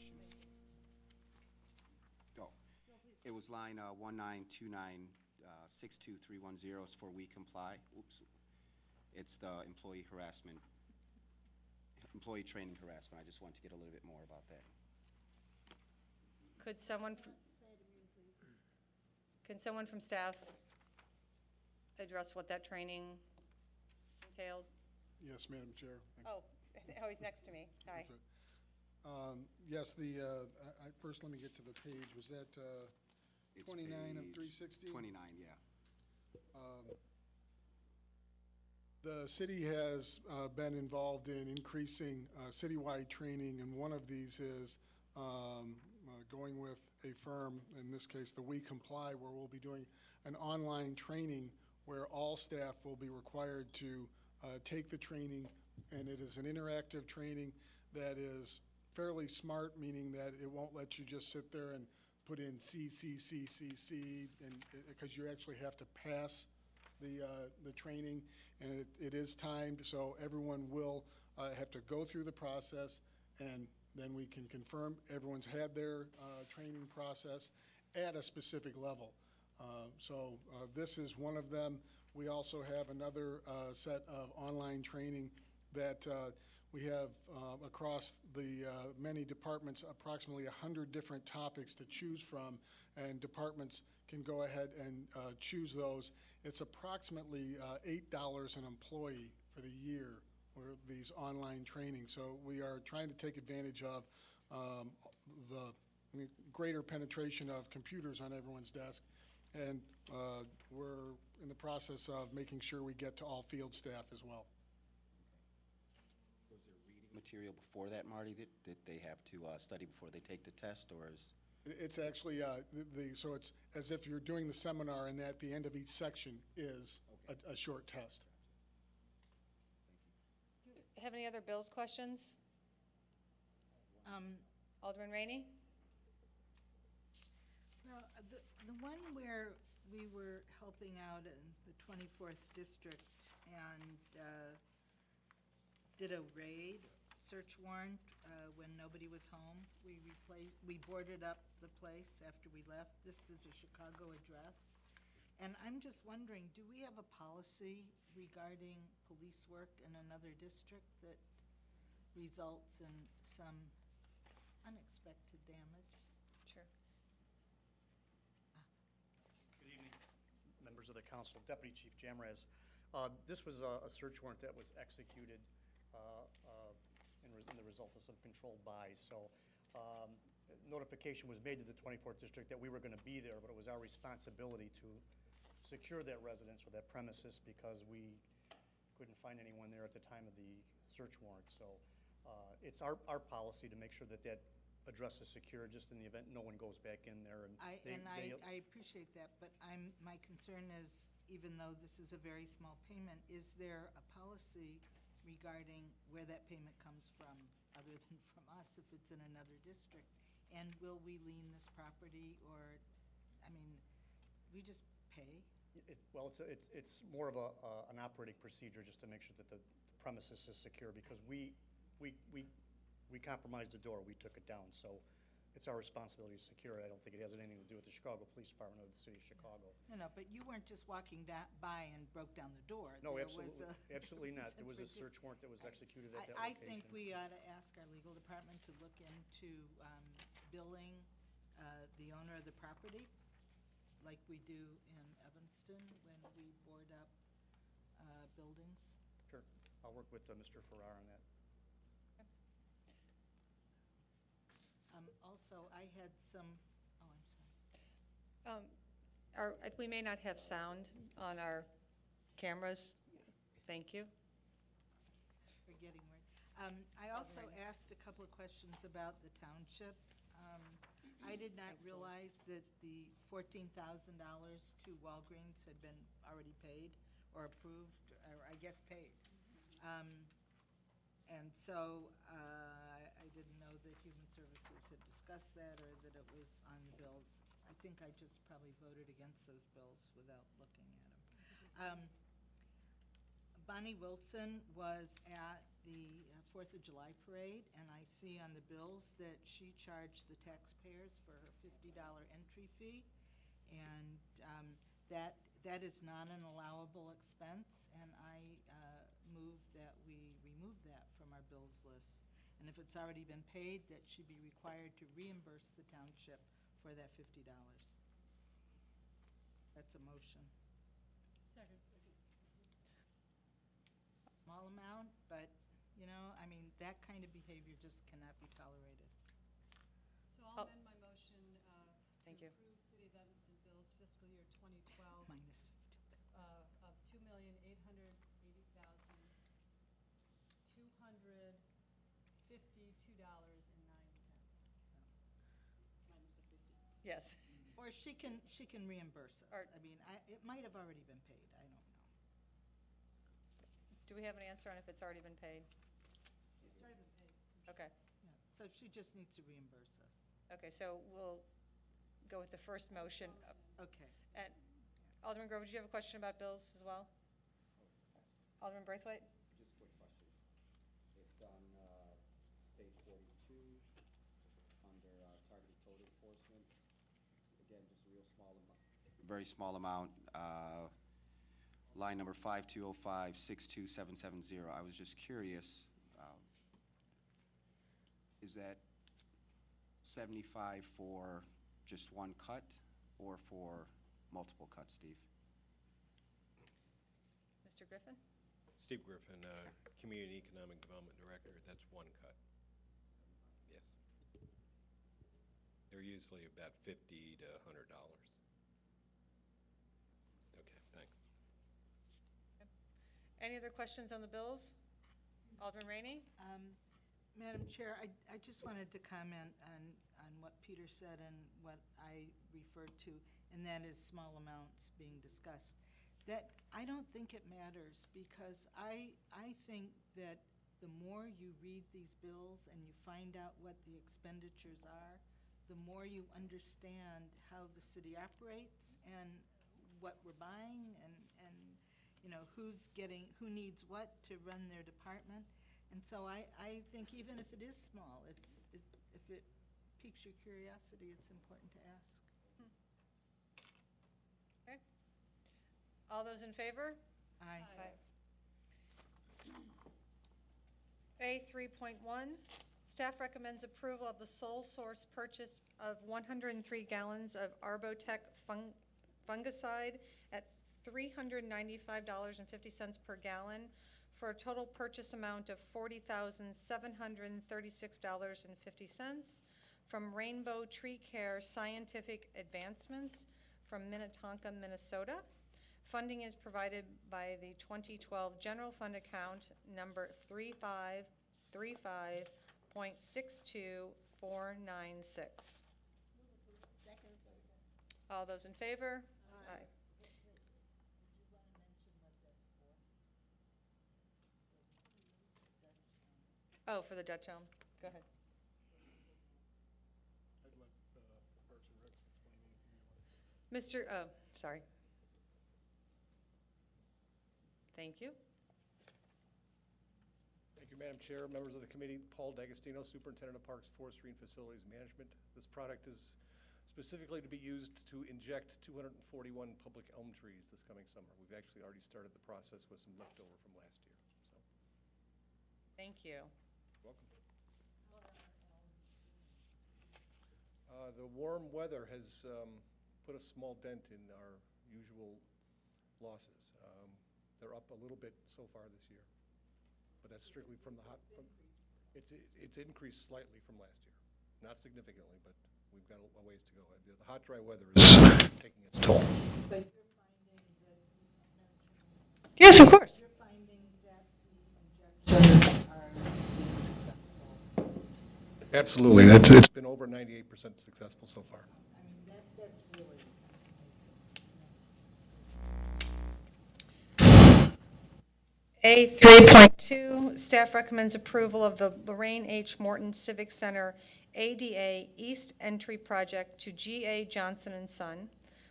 question. Oh, it was line 1929-62310 is for we comply. Oops. It's the employee training harassment. I just want to get a little bit more about that. Could someone from staff address what that training entailed? Yes, Madam Chair. Oh, he's next to me. Hi. That's right. Yes, first let me get to the page. Was that It's 29 of page 360? 29, yeah. The city has been involved in increasing citywide training, and one of these is going with a firm, in this case, the We Comply, where we'll be doing an online training where all staff will be required to take the training, and it is an interactive training that is fairly smart, meaning that it won't let you just sit there and put in C, and because you actually have to pass the training, and it is timed, so everyone will have to go through the process, and then we can confirm everyone's had their training process at a specific level. So this is one of them. We also have another set of online training that we have across the many departments, approximately 100 different topics to choose from, and departments can go ahead and choose those. It's approximately $8 an employee for the year for these online trainings. So we are trying to take advantage of the greater penetration of computers on everyone's desk, and we're in the process of making sure we get to all field staff as well. Was there reading material before that, Marty, that they have to study before they take the test, or is? It's actually, so it's as if you're doing the seminar, and at the end of each section is a short test. Do you have any other bills questions? Alderman Rainey? Well, the one where we were helping out in the 24th District and did a raid, search warrant, when nobody was home. We boarded up the place after we left. This is a Chicago address. And I'm just wondering, do we have a policy regarding police work in another district that results in some unexpected damage? Sure. Good evening, members of the council. Deputy Chief Jamraz. This was a search warrant that was executed in the result of some controlled buys. So notification was made to the 24th District that we were going to be there, but it was our responsibility to secure that residence or that premises because we couldn't find anyone there at the time of the search warrant. So it's our policy to make sure that that address is secure, just in the event no one goes back in there. And I appreciate that, but my concern is, even though this is a very small payment, is there a policy regarding where that payment comes from, other than from us, if it's in another district? And will we lien this property, or, I mean, we just pay? Well, it's more of an operating procedure just to make sure that the premises is secure, because we compromised the door, we took it down, so it's our responsibility to secure it. I don't think it has anything to do with the Chicago Police Department or the City of Chicago. No, but you weren't just walking by and broke down the door. No, absolutely not. There was a search warrant that was executed at that I location. think we ought to ask our legal department to look into billing the owner of the property, like we do in Evanston when we board up buildings. Sure. I'll work with Mr. Farrar on that. Also, I had some, I'm sorry. We may not have sound on our cameras. Thank you. We're getting worried. I also asked a couple of questions about the township. I did not realize that the $14,000 to Walgreens had been already paid or approved, or I guess paid. And so I didn't know that Human Services had discussed that or that it was on the bills. I think I just probably voted against those bills without looking at them. Bonnie Wilson was at the 4th of July parade, and I see on the bills that she charged the taxpayers for her $50 entry fee. And that is not an allowable expense, and I move that we remove that from our bills list. And if it's already been paid, that she be required to reimburse the township for that $50. That's a motion. Second. Small amount, but, you know, I mean, that kind of behavior just cannot be tolerated. So I'll Oh. amend my motion Thank to you. approve City of Evanston bills fiscal year 2012 Minus of $2,880,252.09. Minus the 50. Yes. Or she can reimburse us. Or- I mean, it might have already been paid, I don't know. Do we have an answer on if it's already been paid? It's already been paid. Okay. Yeah, so she just needs to reimburse us. Okay, so we'll go with the first motion. Okay. And Alderman Grover, did you have a question about bills as well? Alderman Braithwaite? Just a quick question. It's on page 42, under targeted code enforcement. Again, just a real small amount, very small amount. Line number 5205-62770. I was just curious, is that 75 for just one cut or for multiple cuts, Steve? Mr. Griffin? Steve Griffin, Community Economic Development Director. That's one cut. Yes. They're usually about $50 to $100. Okay, thanks. Any other questions on the bills? Alderman Rainey? Madam Chair, I just wanted to comment on what Peter said and what I referred to, and that is small amounts being discussed. That, I don't think it matters, because I think that the more you read these bills and you find out what the expenditures are, the more you understand how the city operates and what we're buying and you know, who needs what to run their department. And so I think even if it is small, if it piques your curiosity, it's important to ask. Okay. All those in favor? Aye. A 3.1, staff recommends approval of the sole source purchase of 103 gallons of Arbotech fungicide at $395.50 per gallon for a total purchase amount of $40,736.50 from Rainbow Tree Care Scientific Advancements from Minnetonka, Minnesota. Funding is provided by the 2012 General Fund account number 3535.62496. All those in favor? Aye. Oh, for the Dutch Elm. Go ahead. I'd let Parks and Recs explain anything you want. Sorry. Thank you. Thank you, Madam Chair, members of the committee. Paul D'Agostino, Superintendent of Parks, Forestry, and Facilities Management. This product is specifically to be used to inject 241 public elm trees this coming summer. We've actually already started the process with some leftover from last year. So, Thank you. welcome. The warm weather has put a small dent in our usual losses. They're up a little bit so far this year, but that's strictly from the hot. It's increased slightly from last year, not significantly, but we've got a ways to go. The hot, dry weather is taking its toll. But you're finding that, Yes, of course. you're finding that the injections are being successful. Absolutely, it's been over 98% successful so far. I mean, that's really A 3.2, staff recommends approval of the Lorraine H. Morton Civic Center ADA East Entry Project to G.A. Johnson & Son,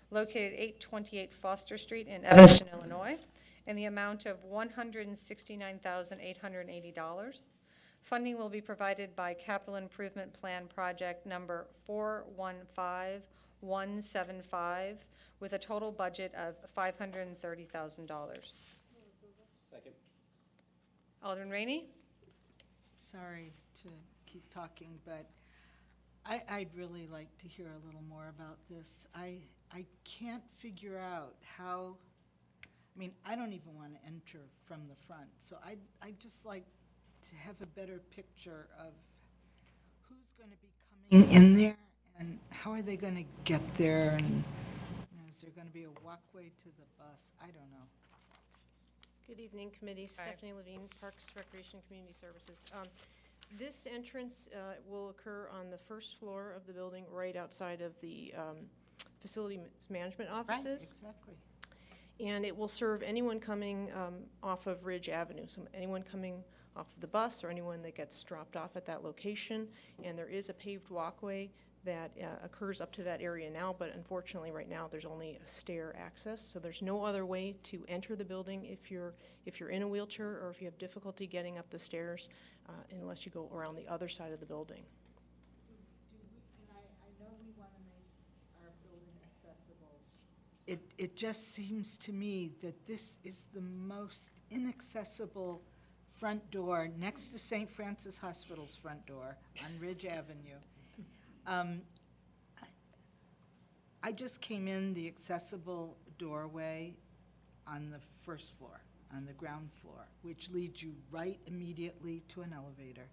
located 828 Foster Street in Evanston, Illinois, in the amount of $169,880. Funding will be provided by Capital Improvement Plan Project Number 415175, with a total budget of $530,000. Second. Alderman Rainey? Sorry to keep talking, but I'd really like to hear a little more about this. I can't figure out how, I mean, I don't even want to enter from the front, so I'd just like to have a better picture of who's going to be coming in there, and how are they going to get there, and is there going to be a walkway to the bus? I don't know. Good evening, committee. Stephanie Levine, Parks, Recreation, Community Services. This entrance will occur on the first floor of the building, right outside of the facility management offices. Right, exactly. And it will serve anyone coming off of Ridge Avenue, so anyone coming off of the bus or anyone that gets dropped off at that location. And there is a paved walkway that occurs up to that area now, but unfortunately right now there's only a stair access, so there's no other way to enter the building if you're in a wheelchair or if you have difficulty getting up the stairs unless you go around the other side of the building. And I know we want to make our building accessible. It just seems to me that this is the most inaccessible front door, next to St. Francis Hospital's front door on Ridge Avenue. I just came in the accessible doorway on the first floor, on the ground floor, which leads you right immediately to an elevator.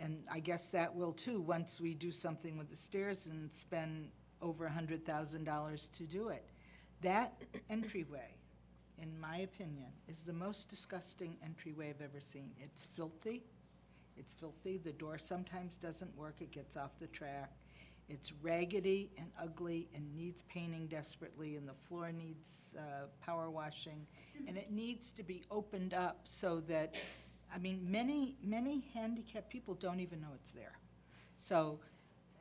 And I guess that will too, once we do something with the stairs and spend over $100,000 to do it. That entryway, in my opinion, is the most disgusting entryway I've ever seen. It's filthy. It's filthy. The door sometimes doesn't work. It gets off the track. It's raggedy and ugly and needs painting desperately, and the floor needs power washing. And it needs to be opened up so that, I mean, many handicapped people don't even know it's there. So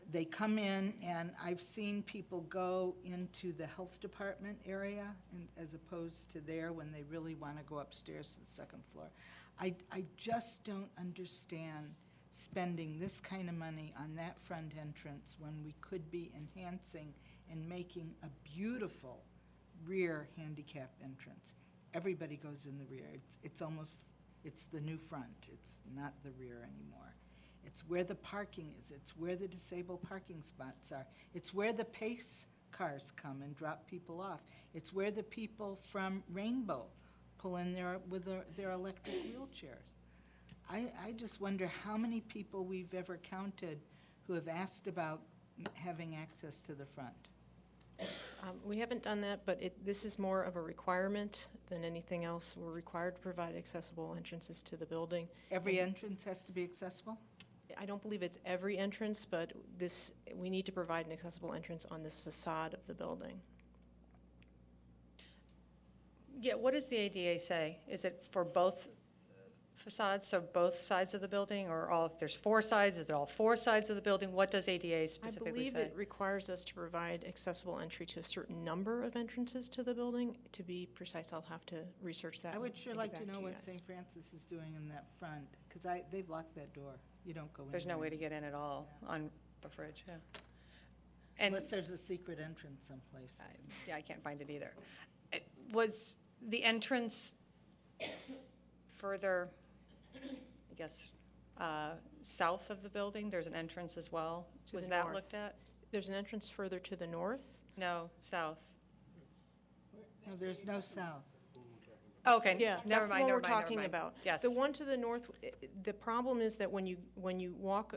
they come in, and I've seen people go into the health department area as opposed to there when they really want to go upstairs to the second floor. I just don't understand spending this kind of money on that front entrance when we could be enhancing and making a beautiful rear handicap entrance. Everybody goes in the rear. It's the new front. It's not the rear anymore. It's where the parking is. It's where the disabled parking spots are. It's where the PACE cars come and drop people off. It's where the people from Rainbow pull in there with their electric wheelchairs. I just wonder how many people we've ever counted who have asked about having access to the front. We haven't done that, but this is more of a requirement than anything else. We're required to provide accessible entrances to the building. Every entrance has to be accessible? I don't believe it's every entrance, but we need to provide an accessible entrance on this facade of the building. Yeah, what does the ADA say? Is it for both facades, so both sides of the building, or all, if there's four sides, is it all four sides of the building? What does ADA specifically say? I believe it requires us to provide accessible entry to a certain number of entrances to the building. To be precise, I'll have to research that. I would sure and like get to back know you what guys. St. Francis is doing in that front, because they've locked that door. You don't go in. There's no there. way to get in at all on the fridge, yeah. And Unless there's a secret entrance someplace. yeah, I can't find it either. Was the entrance further, I guess, south of the building? There's an entrance as well? To Was the that north. looked at? There's an entrance further to the north. No, south. No, there's no south. Okay, Yeah, never that's mind, what never we're mind, never talking mind. about. Yes. The one to the north, the problem is that when you walk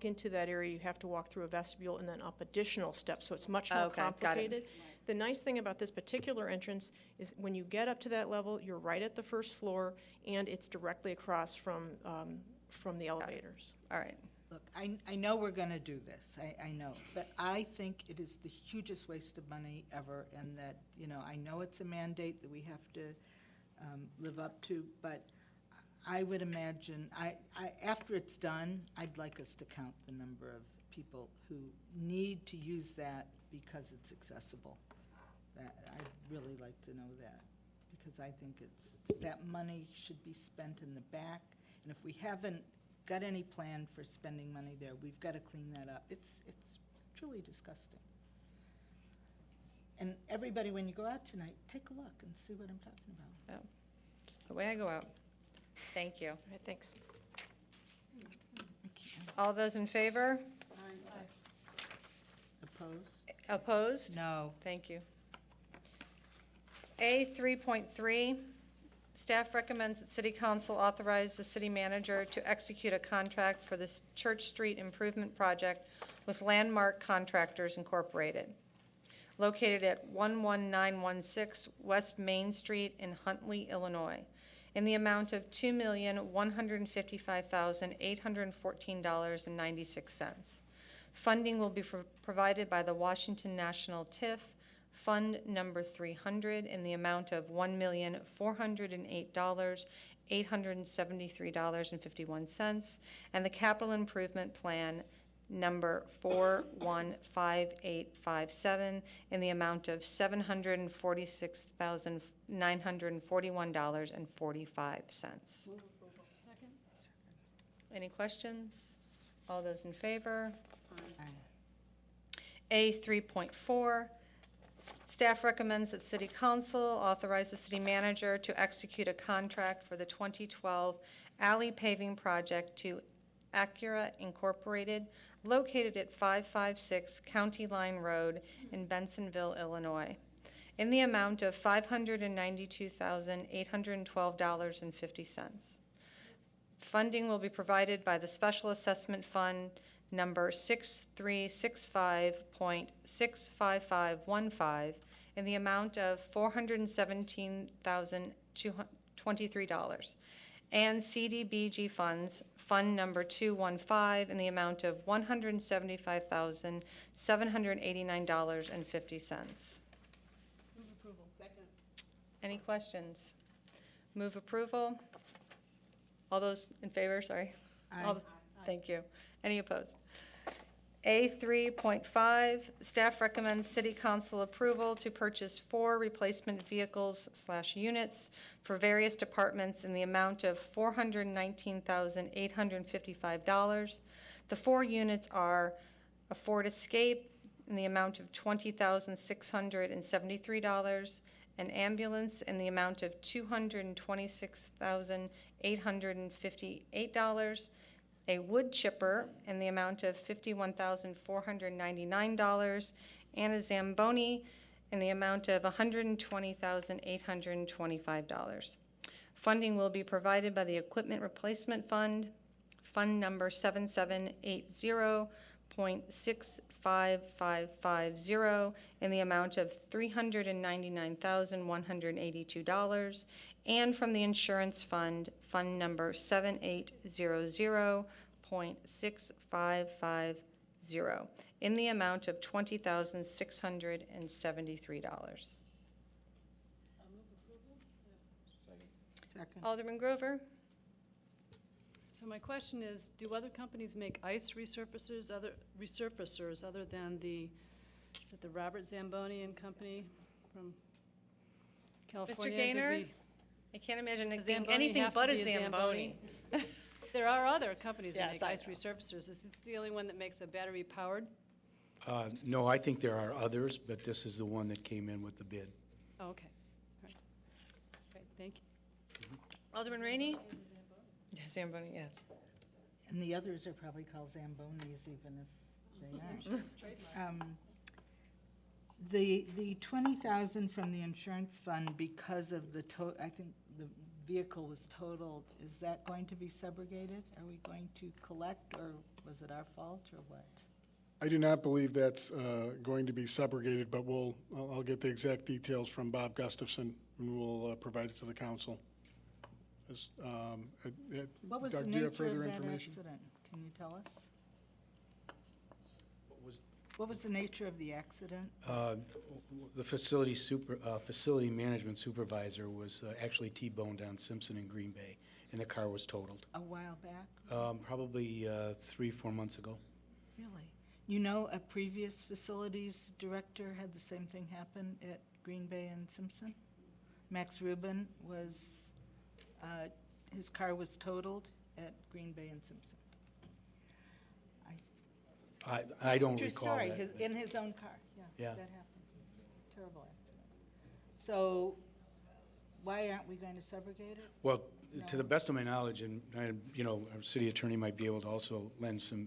into that area, you have to walk through a vestibule and then up additional steps, so it's much more Okay, got it. complicated. The nice thing about this particular entrance is when you get up to that level, you're right at the first floor, and it's directly across from the elevators. All right. Look, I know we're going to do this, I know, but I think it is the hugest waste of money ever, and that, I know it's a mandate that we have to live up to, but I would imagine, after it's done, I'd like us to count the number of people who need to use that because it's accessible. I'd really like to know that, because I think that money should be spent in the back And if we haven't got any plan for spending money there, we've got to clean that up. It's truly disgusting. And everybody, when you go out tonight, take a look and see what I'm talking about. Oh, just the way I go out. Thank you. All right, thanks. All those in favor? Opposed? Opposed? No. Thank you. A 3.3, staff recommends that City Council authorize the city manager to execute a contract for the Church Street Improvement Project with Landmark Contractors Incorporated, located at 11916 West Main Street in Huntley, Illinois, in the amount of $2,155,814.96. Funding will be provided by the Washington National TIF, Fund Number 300, in the amount of $1,408,873.51, and the Capital Improvement Plan Number 415857, in the amount of $746,941.45. Second? Any questions? All those in favor? Aye. A 3.4, staff recommends that City Council authorize the city manager to execute a contract for the 2012 alley paving project to Acura Incorporated, located at 556 County Line Road in Bensonville, Illinois, in the amount of $592,812.50. Funding will be provided by the Special Assessment Fund Number 6365.65515, in the amount of $417,023, and CDBG funds, Fund Number 215, in the amount of $175,789.50. Move approval. Second? Any questions? Move approval. All those in favor, sorry? Aye. All- Thank you. Any opposed? A 3.5, staff recommends City Council approval to purchase 4 replacement vehicles/units for various departments in the amount of $419,855. The 4 units are a Ford Escape in the amount of $20,673, an ambulance in the amount of $226,858, a wood chipper in the amount of $51,499, and a Zamboni in the amount of $120,825. Funding will be provided by the Equipment Replacement Fund, Fund Number 7780.65550, in the amount of $399,182, and from the Insurance Fund, Fund Number 7800.6550, in the amount of $20,673. Second. Alderman Grover? So my question is, do other companies make ice resurfacers other than is it the Robert Zamboni and Company from California? Did Gaynor? we- I can't imagine it Does being Zamboni anything have to but a be a Zamboni. There are other companies that Yes, make I ice know. resurfacers. Is this the only one that makes a battery-powered? No, I think there are others, but this is the one that came in with the bid. Oh, okay. All right. Great, thank you. Alderman Rainey? Yeah, Zamboni, yes. And the others are probably called Zambonis, even if they aren't. The 20,000 from the insurance fund, because of I think the vehicle was totaled, is that going to be subrogated? Are we going to collect, or was it our fault, or what? I do not believe that's going to be subrogated, but I'll get the exact details from Bob Gustafson, and we'll provide it to the council. What was the Doug, do you have nature of further that information? accident? Can you tell us? Was What was the nature of the accident? The facility management supervisor was actually T-boned on Simpson in Green Bay, and the car was totaled. A while back? Probably 3-4 months ago. Really? You know, a previous facilities director had the same thing happen at Green Bay and Simpson? Max Rubin was, his car was totaled, at Green Bay and Simpson. I don't True recall story, that. in his own car, yeah. Yeah. That happened. Terrible accident. So why aren't we going to subrogate it? Well, to the No. best of my knowledge, and, our city attorney might be able to also lend some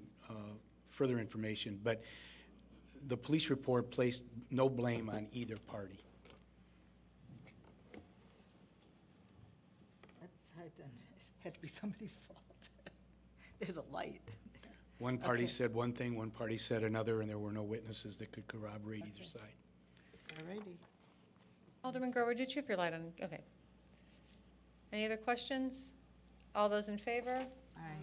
further information, but the police report placed no blame on either party. That's hard to, it had to be somebody's fault. There's a light. One party Okay. said one thing, one party said another, and there were no witnesses that could corroborate either Okay. side. All righty. Alderman Grover, did you have your light on? Okay. Any other questions? All those in favor? Aye.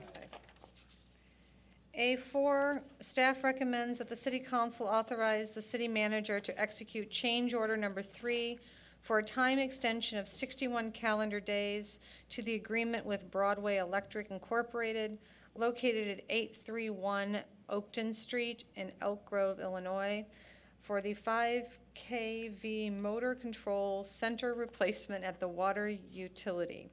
A4, staff recommends that the city council authorize the city manager to execute change order number 3 for a time extension of 61 calendar days to the agreement with Broadway Electric Incorporated, located at 831 Oakton Street in Elk Grove, Illinois, for the 5 kV motor control center replacement at the water utility.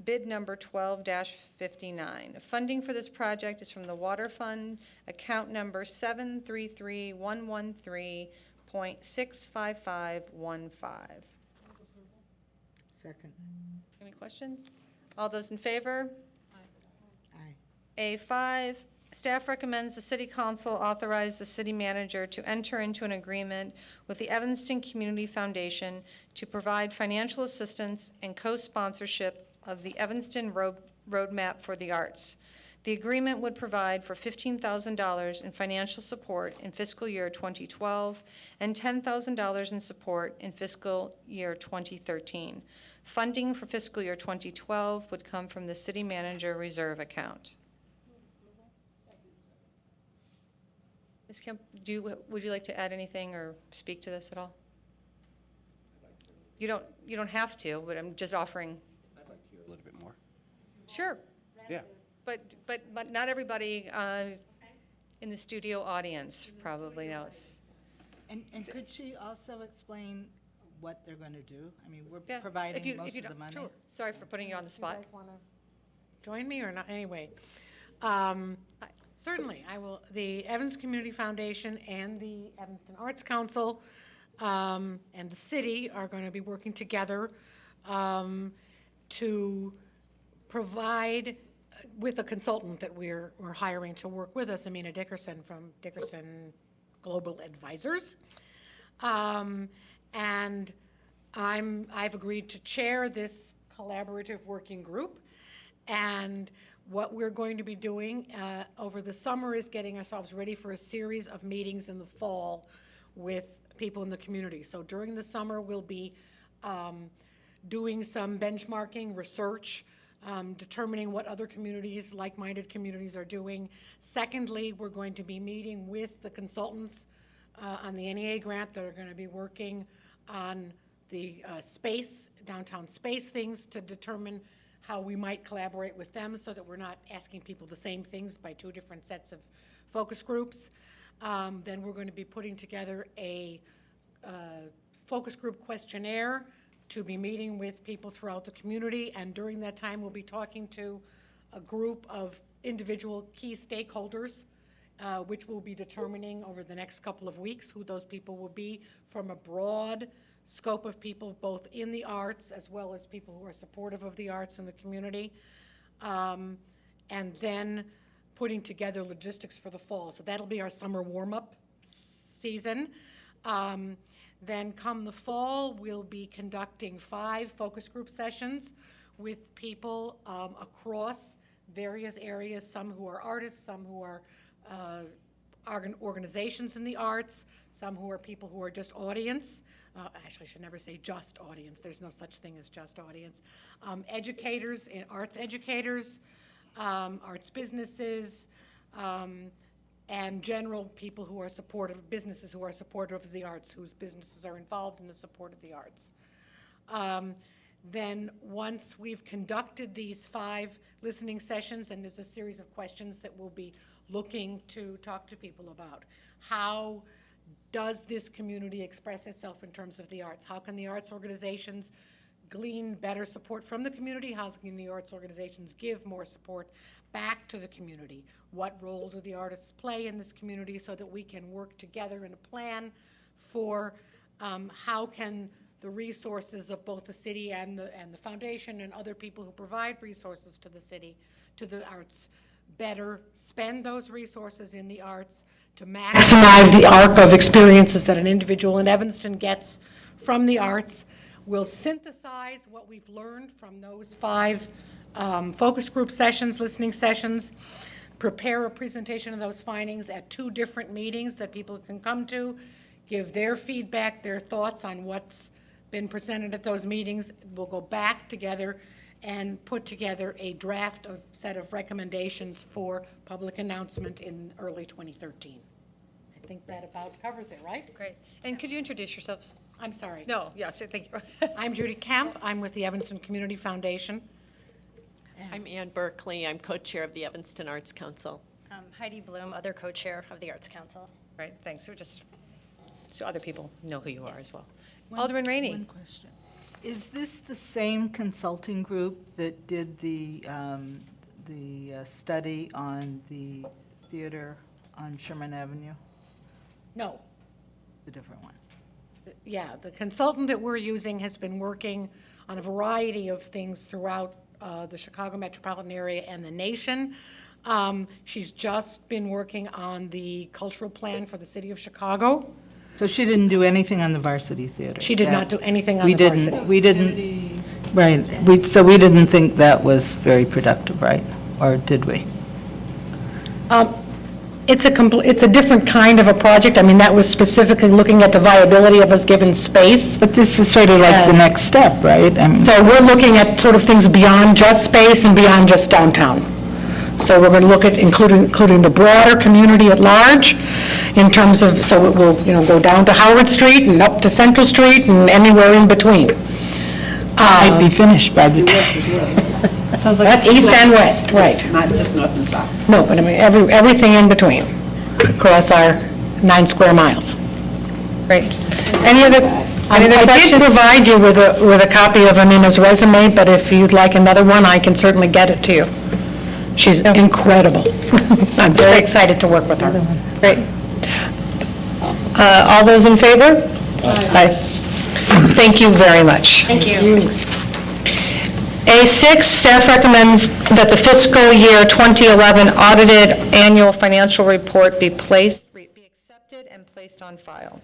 Bid number 12-59. Funding for this project is from the Water Fund, account number 733-113.65515. Second. Any questions? All those in favor? Aye. A5, staff recommends the city council authorize the city manager to enter into an agreement with the Evanston Community Foundation to provide financial assistance and co-sponsorship of the Evanston Roadmap for the Arts. The agreement would provide for $15,000 in financial support in fiscal year 2012 and $10,000 in support in fiscal year 2013. Funding for fiscal year 2012 would come from the city manager reserve account. Ms. Kemp, would you like to add anything or speak to this at all? You don't have to, but I'm just offering. I'd like to hear a little bit more. Sure, Yeah. but not everybody in the studio audience probably knows. And could she also explain what they're going to do? I mean, we're Yeah, if providing you- most if you of the don't- money. sure. Sorry for putting you on the spot. You guys want to join me or not? Anyway, certainly, I will. The Evans Community Foundation and the Evanston Arts Council and the city are going to be working together to provide with a consultant that we're hiring to work with us, Amina Dickerson from Dickerson Global Advisors. And I've agreed to chair this collaborative working group. And what we're going to be doing over the summer is getting ourselves ready for a series of meetings in the fall with people in the community. So during the summer, we'll be doing some benchmarking research, determining what other communities, like-minded communities, are doing. Secondly, we're going to be meeting with the consultants on the NEA grant that are going to be working on the downtown space things to determine how we might collaborate with them so that we're not asking people the same things by two different sets of focus groups. Then we're going to be putting together a focus group questionnaire to be meeting with people throughout the community, and during that time, we'll be talking to a group of individual key stakeholders, which we'll be determining over the next couple of weeks who those people will be, from a broad scope of people, both in the arts as well as people who are supportive of the arts in the community, and then putting together logistics for the fall. So that'll be our summer warm-up season. Then come the fall, we'll be conducting 5 focus group sessions with people across various areas, some who are artists, some who are organizations in the arts, some who are people who are just audience. Actually, I should never say just audience. There's no such thing as just audience. Educators, arts educators, arts businesses, and general people who are supportive, businesses who are supportive of the arts, whose businesses are involved in the support of the arts. Then once we've conducted these 5 listening sessions, and there's a series of questions that we'll be looking to talk to people about. How does this community express itself in terms of the arts? How can the arts organizations glean better support from the community? How can the arts organizations give more support back to the community? What role do the artists play in this community so that we can work together in a plan for how can the resources of both the city and the foundation and other people who provide resources to the city, to the arts, better spend those resources in the arts to maximize the arc of experiences that an individual in Evanston gets from the arts. We'll synthesize what we've learned from those 5 focus group sessions, listening sessions, prepare a presentation of those findings at 2 different meetings that people can come to, give their feedback, their thoughts on what's been presented at those meetings. We'll go back together and put together a draft of set of recommendations for public announcement in early 2013. I think that about covers it, right? Great. And could you introduce yourselves? I'm sorry. No, yes, thank you. I'm Judy Kemp. I'm with the Evanston Community Foundation. I'm Ann Berkeley. I'm co-chair of the Evanston Arts Council. Heidi Bloom, other co-chair of the Arts Council. Right, thanks. So just so other people know who you are as well. Alderman Rainey. One question. Is this the same consulting group that did the study on the theater on Sherman Avenue? No. The different one? Yeah, the consultant that we're using has been working on a variety of things throughout the Chicago metropolitan area and the nation. She's just been working on the cultural plan for the city of Chicago. So she didn't do anything on the varsity theater? She did not do anything on We the varsity. didn't, we didn't, right, so we didn't think that was very productive, right? Or did we? It's a different kind of a project. I mean, that was specifically looking at the viability of us given space. But this is sort of like the next step, right? I mean, So we're looking at sort of things beyond just space and beyond just downtown. So we're going to look at including the broader community at large in terms of, so it will, go down to Howard Street and up to Central Street and anywhere in between. might be finished by the time. Sounds like east and west, right. Not just north and south. No, but I mean, everything in between, across our 9 square miles. Great. Any other I did questions? provide you with a copy of Amina's resume, but if you'd like another one, I can certainly get it to you. She's incredible. I'm very excited to work with her. Great. All those in favor? Aye. Thank you very much. Thank you. A6, staff recommends that the fiscal year 2011 audited annual financial report be accepted and placed on file.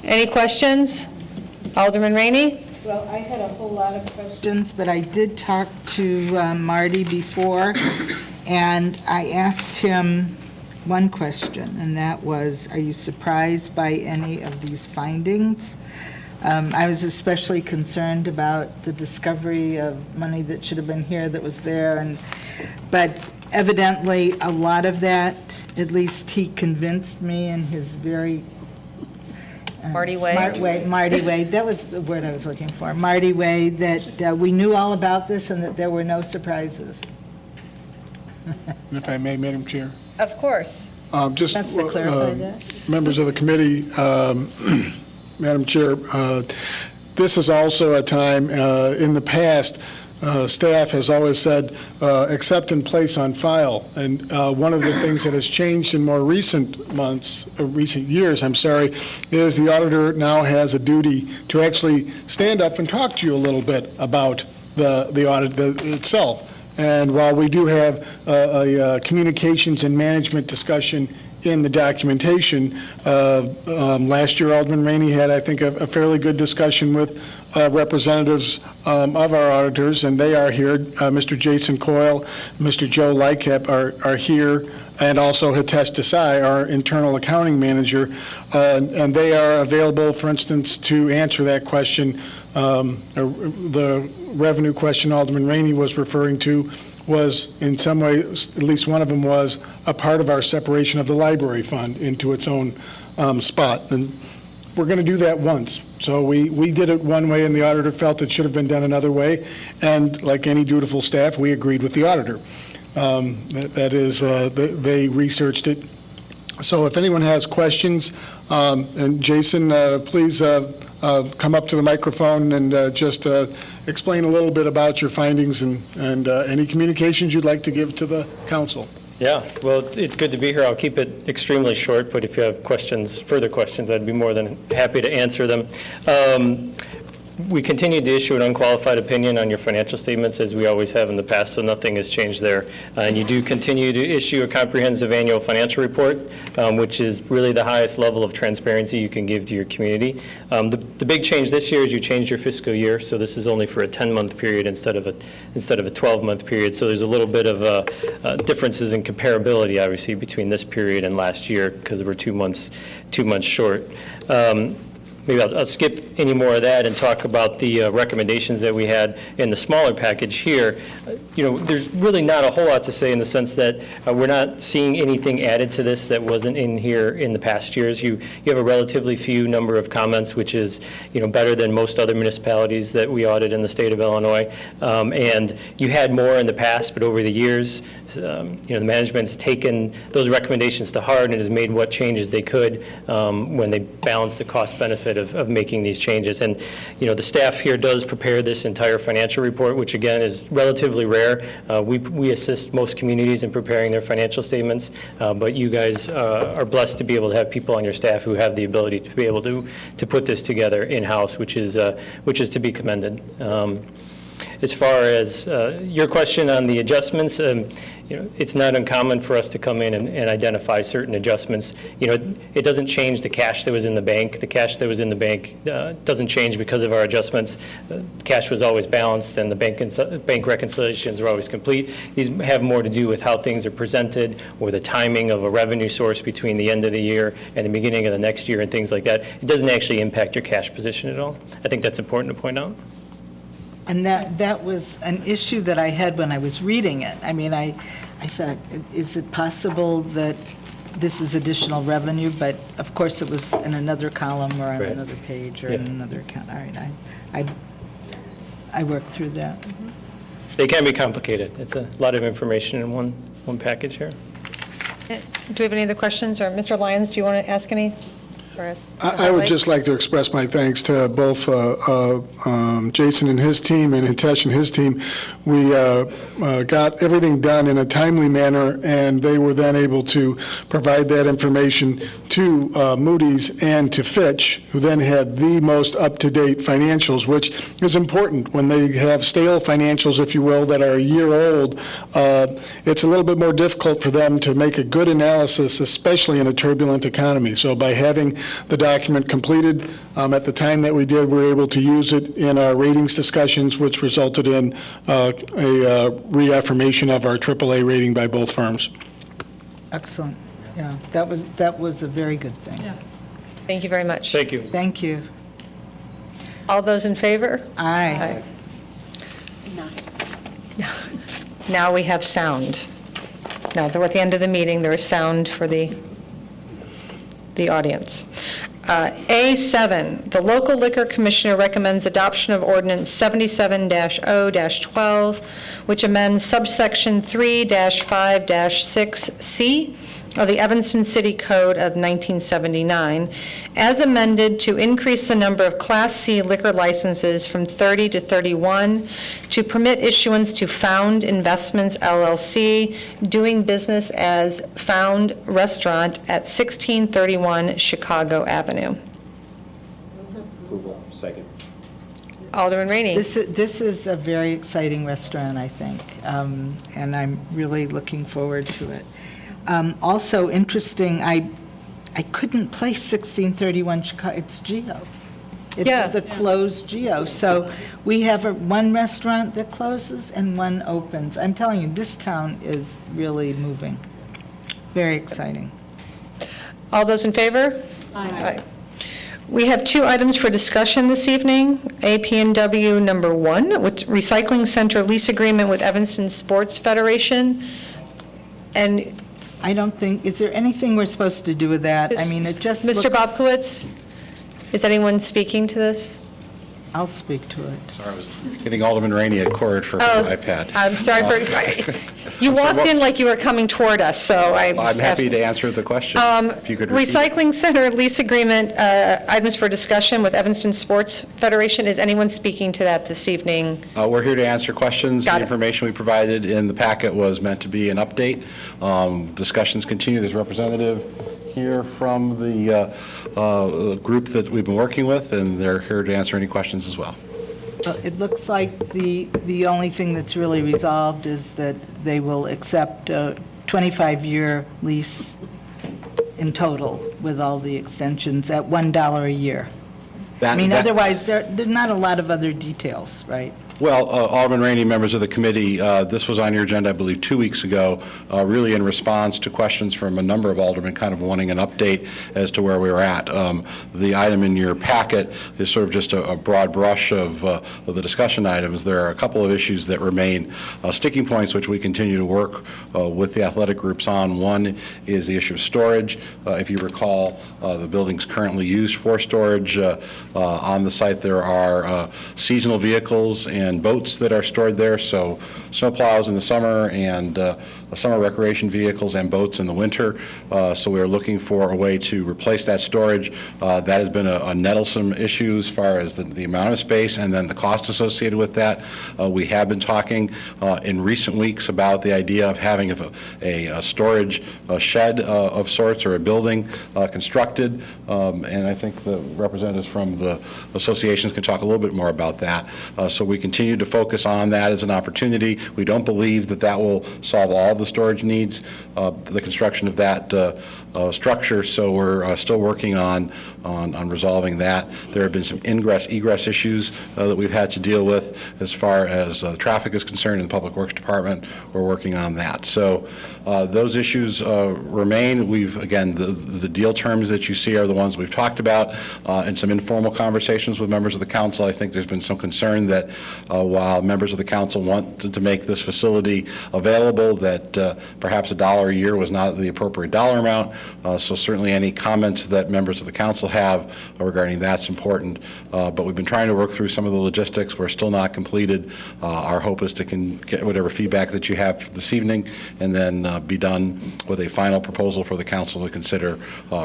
Any questions? Alderman Rainey? Well, I had a whole lot of questions, but I did talk to Marty before, and I asked him one question, and that was, are you surprised by any of these findings? I was especially concerned about the discovery of money that should have been here that was there, but evidently a lot of that, at least he convinced me in his very Marty way? smart way, Marty way, that was the word I was looking for, Marty way, that we knew all about this and that there were no surprises. If I may, Madam Chair. Of course. Just Just to clarify that. members of the committee, Madam Chair, this is also a time, in the past, staff has always said, accept and place on file. And one of the things that has changed in more recent months, recent years, is the auditor now has a duty to actually stand up and talk to you a little bit about the audit itself. And while we do have a communications and management discussion in the documentation, last year Alderman Rainey had, I think, a fairly good discussion with representatives of our auditors, and they are here. Mr. Jason Coyle, Mr. Joe Lykep are here, and also Hitesh Desai, our internal accounting manager, and they are available, for instance, to answer that question. The revenue question Alderman Rainey was referring to was, in some way, at least one of them was, a part of our separation of the library fund into its own spot. And we're going to do that once. So we did it one way, and the auditor felt it should have been done another way. And like any dutiful staff, we agreed with the auditor. That is, they researched it So if anyone has questions, and Jason, please come up to the microphone and just explain a little bit about your findings and any communications you'd like to give to the council. Yeah, well, it's good to be here. I'll keep it extremely short, but if you have questions, further questions, I'd be more than happy to answer them. We continue to issue an unqualified opinion on your financial statements, as we always have in the past, so nothing has changed there. And you do continue to issue a comprehensive annual financial report, which is really the highest level of transparency you can give to your community. The big change this year is you changed your fiscal year, so this is only for a 10-month period instead of a 12-month period. So there's a little bit of differences in comparability, obviously, between this period and last year, because we're 2 months short. Maybe I'll skip any more of that and talk about the recommendations that we had in the smaller package here. There's really not a whole lot to say in the sense that we're not seeing anything added to this that wasn't in here in the past years. You have a relatively few number of comments, which is better than most other municipalities that we audit in the state of Illinois. And you had more in the past, but over the years, the management has taken those recommendations to heart and has made what changes they could when they balance the cost benefit of making these changes. And the staff here does prepare this entire financial report, which again is relatively rare. We assist most communities in preparing their financial statements, but you guys are blessed to be able to have people on your staff who have the ability to be able to put this together in-house, which is to be commended. As far as your question on the adjustments, it's not uncommon for us to come in and identify certain adjustments. It doesn't change the cash that was in the bank. The cash that was in the bank doesn't change because of our adjustments. Cash was always balanced, and the bank reconciliations are always complete. These have more to do with how things are presented or the timing of a revenue source between the end of the year and the beginning of the next year and things like that. It doesn't actually impact your cash position at all. I think that's important to point out. And that was an issue that I had when I was reading it. I mean, I thought, is it possible that this is additional revenue? But of course, it was in another column or on Right. another page or Yeah. in another account. All right, I worked through that. They can be complicated. It's a lot of information in one package here. Do we have any other questions? Or Mr. Lyons, do you want to ask any? Or ask Mr. I would Highlight? just like to express my thanks to both Jason and his team and Hitesh and his team. We got everything done in a timely manner, and they were then able to provide that information to Moody's and to Fitch, who then had the most up-to-date financials, which is important. When they have stale financials, if you will, that are a year old, it's a little bit more difficult for them to make a good analysis, especially in a turbulent economy. So by having the document completed at the time that we did, we were able to use it in our ratings discussions, which resulted in a reaffirmation of our AAA rating by both firms. Excellent. Yeah, that was a very good thing. Thank you very much. Thank you. Thank you. All those in favor? Aye. Now we have sound. Now, at the end of the meeting, there is sound for the audience. A7, the local liquor commissioner recommends adoption of ordinance 77-0-12, which amends subsection 3-5-6C of the Evanston City Code of 1979, as amended to increase the number of Class C liquor licenses from 30 to 31, to permit issuance to Found Investments LLC, doing business as Found Restaurant at 1631 Chicago Avenue. Approval. Second. Alderman Rainey. This is a very exciting restaurant, I think, and I'm really looking forward to it. Also interesting, I couldn't place 1631 Chicago, it's Geo. Yeah. It's the closed Geo. So we have one restaurant that closes and one opens. I'm telling you, this town is really moving. Very exciting. All those in favor? Aye. We have 2 items for discussion this evening. AP&W number 1, with recycling center lease agreement with Evanston Sports Federation. And I don't think, is there anything we're supposed to do with that? I mean, it just Mr. looks- Bobkowitz, is anyone speaking to this? I'll speak to it. Sorry, I was getting Alderman Rainey a cord for her iPad. I'm sorry for, you walked in like you were coming toward us, so I was I'm happy asking. to answer the question. If you could repeat. Recycling Center lease agreement, items for discussion with Evanston Sports Federation. Is anyone speaking to that this evening? We're here to answer questions. Got The it. information we provided in the packet was meant to be an update. Discussions continue. There's a representative here from the group that we've been working with, and they're here to answer any questions as well. It looks like the only thing that's really resolved is that they will accept a 25-year lease in total with all the extensions at $1 a year. I mean, otherwise, there are not a lot of other details, right? Well, Alderman Rainey, members of the committee, this was on your agenda, I believe, 2 weeks ago, really in response to questions from a number of aldermen kind of wanting an update as to where we were at. The item in your packet is sort of just a broad brush of the discussion items. There are a couple of issues that remain sticking points, which we continue to work with the athletic groups on. One is the issue of storage. If you recall, the building's currently used for storage. On the site, there are seasonal vehicles and boats that are stored there, so snowplows in the summer and summer recreation vehicles and boats in the winter. So we are looking for a way to replace that storage. That has been a nettlesome issue as far as the amount of space and then the cost associated with that. We have been talking in recent weeks about the idea of having a storage shed of sorts or a building constructed, and I think the representatives from the associations can talk a little bit more about that. So we continue to focus on that as an opportunity. We don't believe that that will solve all of the storage needs, the construction of that structure, so we're still working on resolving that. There have been some ingress-egress issues that we've had to deal with as far as traffic is concerned in the Public Works Department. We're working on that. So those issues remain. Again, the deal terms that you see are the ones we've talked about. In some informal conversations with members of the council, I think there's been some concern that while members of the council want to make this facility available, that perhaps $1 a year was not the appropriate dollar amount. So certainly any comments that members of the council have regarding that's important. But we've been trying to work through some of the logistics. We're still not completed. Our hope is to get whatever feedback that you have this evening and then be done with a final proposal for the council to consider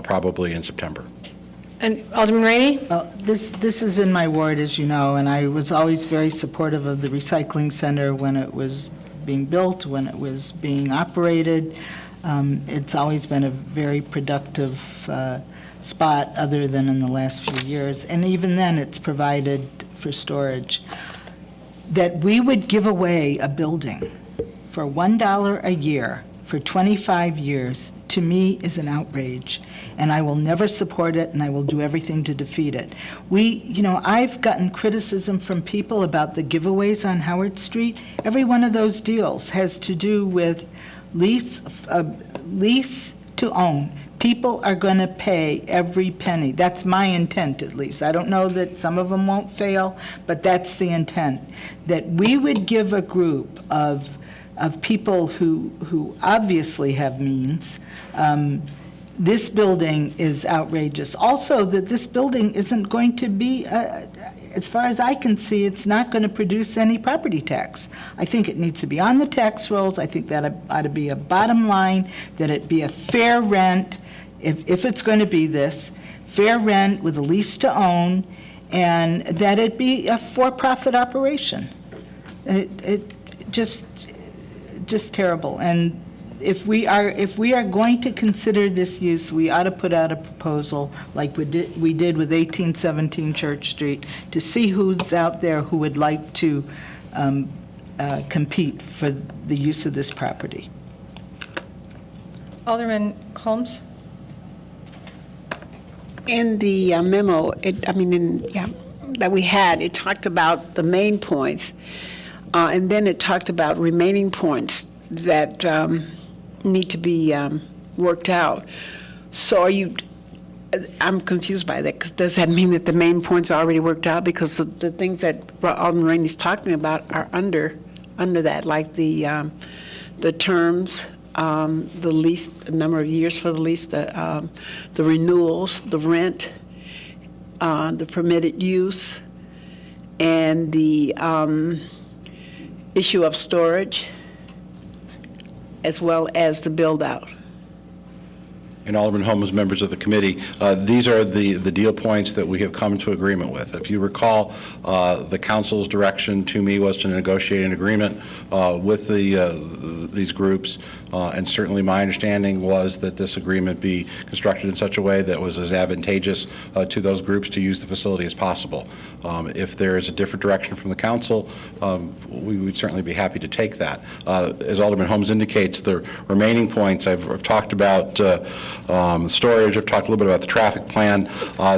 probably in September. And Alderman Rainey? Well, this is in my ward, as you know, and I was always very supportive of the recycling center when it was being built, when it was being operated. It's always been a very productive spot other than in the last few years, and even then it's provided for storage. That we would give away a building for $1 a year for 25 years, to me, is an outrage, and I will never support it, and I will do everything to defeat it. I've gotten criticism from people about the giveaways on Howard Street. Every one of those deals has to do with lease to own. People are going to pay every penny. That's my intent, at least. I don't know that some of them won't fail, but that's the intent. That we would give a group of people who obviously have means. This building is outrageous. Also, that this building isn't going to be, as far as I can see, it's not going to produce any property tax. I think it needs to be on the tax rolls. I think that ought to be a bottom line, that it be a fair rent, if it's going to be this, fair rent with a lease to own, and that it be a for-profit operation. It just terrible. And if we are going to consider this use, we ought to put out a proposal like we did with 1817 Church Street to see who's out there who would like to compete for the use of this property. Alderman Holmes? In the memo, that we had, it talked about the main points, and then it talked about remaining points that need to be worked out. So I'm confused by that, because does that mean that the main points are already worked out? Because the things that Alderman Rainey's talking about are under that, like the terms, the lease, the number of years for the lease, the renewals, the rent, the permitted use, and the issue of storage, as well as the build-out. And Alderman Holmes, members of the committee, these are the deal points that we have come to agreement with. If you recall, the council's direction to me was to negotiate an agreement with these groups, and certainly my understanding was that this agreement be constructed in such a way that was as advantageous to those groups to use the facility as possible. If there is a different direction from the council, we would certainly be happy to take that. As Alderman Holmes indicates, the remaining points I've talked about storage, I've talked a little bit about the traffic plan.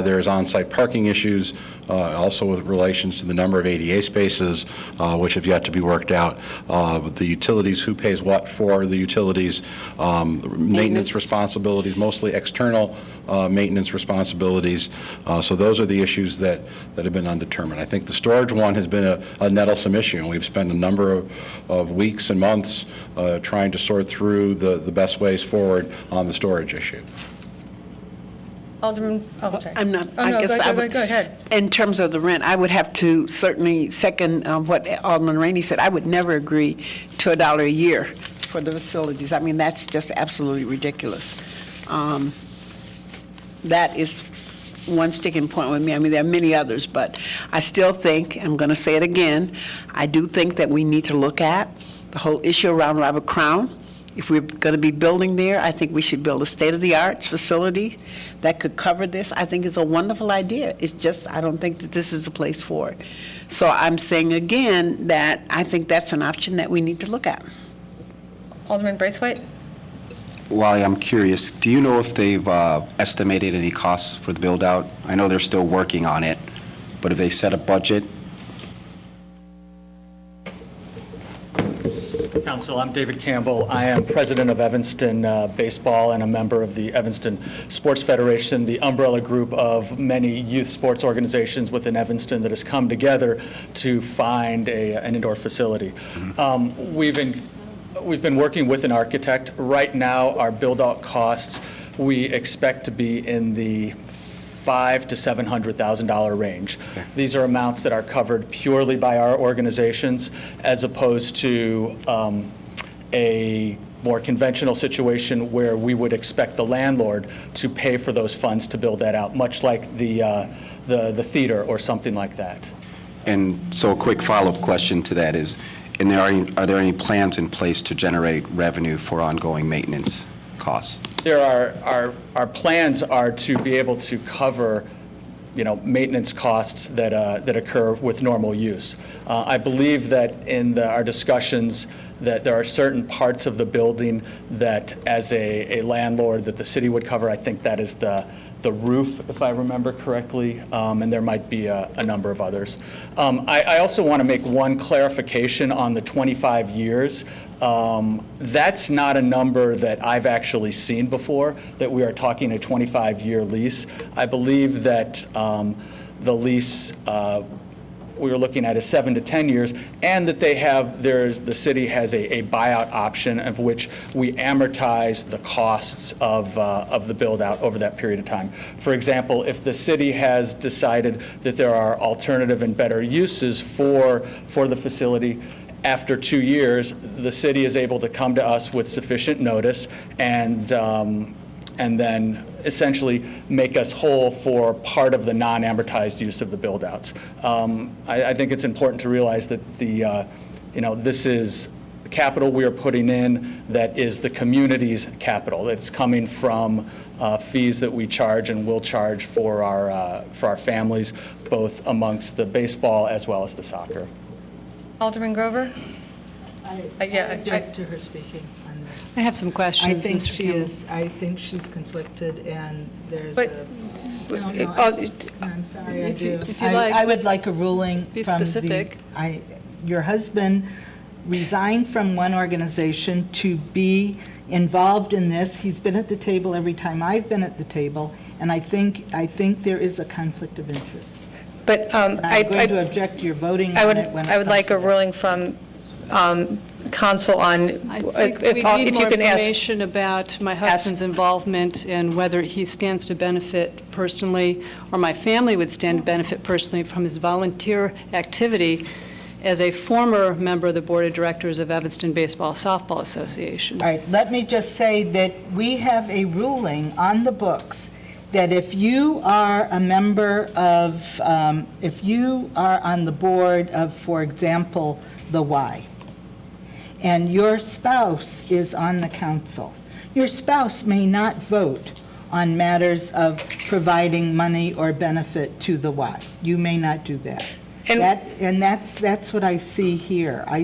There's on-site parking issues, also with relations to the number of ADA spaces, which have yet to be worked out. The utilities, who pays what for the utilities, maintenance responsibilities, mostly external maintenance responsibilities. So those are the issues that have been undetermined. I think the storage one has been a nettlesome issue, and we've spent a number of weeks and months trying to sort through the best ways forward on the storage issue. Alderman, oh, sorry. I'm not, Oh, I no, guess I go would. ahead. In terms of the rent, I would have to certainly second what Alderman Rainey said. I would never agree to $1 a year for the facilities. I mean, that's just absolutely ridiculous. That is one sticking point with me. I mean, there are many others, but I still think, I'm going to say it again, I do think that we need to look at the whole issue around Robert Crown. If we're going to be building there, I think we should build a state-of-the-art facility that could cover this. I think it's a wonderful idea. It's just, I don't think that this is a place for it. So I'm saying again that I think that's an option that we need to look at. Alderman Braithwaite? Wally, I'm curious, do you know if they've estimated any costs for the build-out? I know they're still working on it, but have they set a budget? Council, I'm David Campbell. I am president of Evanston Baseball and a member of the Evanston Sports Federation, the umbrella group of many youth sports organizations within Evanston that has come together to find an indoor facility. We've been working with an architect. Right now, our build-out costs, we expect to be in the $500,000 to $700,000 range. Okay. These are amounts that are covered purely by our organizations, as opposed to a more conventional situation where we would expect the landlord to pay for those funds to build that out, much like the theater or something like that. And so a quick follow-up question to that is, are there any plans in place to generate revenue for ongoing maintenance costs? There are our plans are to be able to cover, maintenance costs that occur with normal use. I believe that in our discussions that there are certain parts of the building that, as a landlord, that the city would cover. I think that is the roof, if I remember correctly, and there might be a number of others. I also want to make one clarification on the 25 years. That's not a number that I've actually seen before, that we are talking a 25-year lease. I believe that the lease we were looking at is 7 to 10 years, and that the city has a buyout option of which we amortize the costs of the build-out over that period of time. For example, if the city has decided that there are alternative and better uses for the facility, after 2 years, the city is able to come to us with sufficient notice and then essentially make us whole for part of the non-amortized use of the build-outs. I think it's important to realize that this is capital we are putting in that is the community's capital. That's coming from fees that we charge and will charge for our families, both amongst the baseball as well as the soccer. Alderman Grover? I object to her speaking on this. I have some questions, I think Mr. she Campbell. I think she's conflicted, and there's But- I'm sorry, I do. if you'd like, I would like a ruling be from specific. Your husband resigned from one organization to be involved in this. He's been at the table every time I've been at the table, and I think there is a conflict of interest. But I'm going to object to your voting on it when it I would comes like to a that. ruling from counsel on, I think we need more information about my husband's involvement and whether he stands to benefit personally, or my family would stand to benefit personally from his volunteer activity as a former member of the Board of Directors of Evanston Baseball Softball Association. All right, let me just say that we have a ruling on the books that if you are a member of, if you are on the board of, for example, the Y, and your spouse is on the council, your spouse may not vote on matters of providing money or benefit to the Y. You may not do that. And that's what I see here. I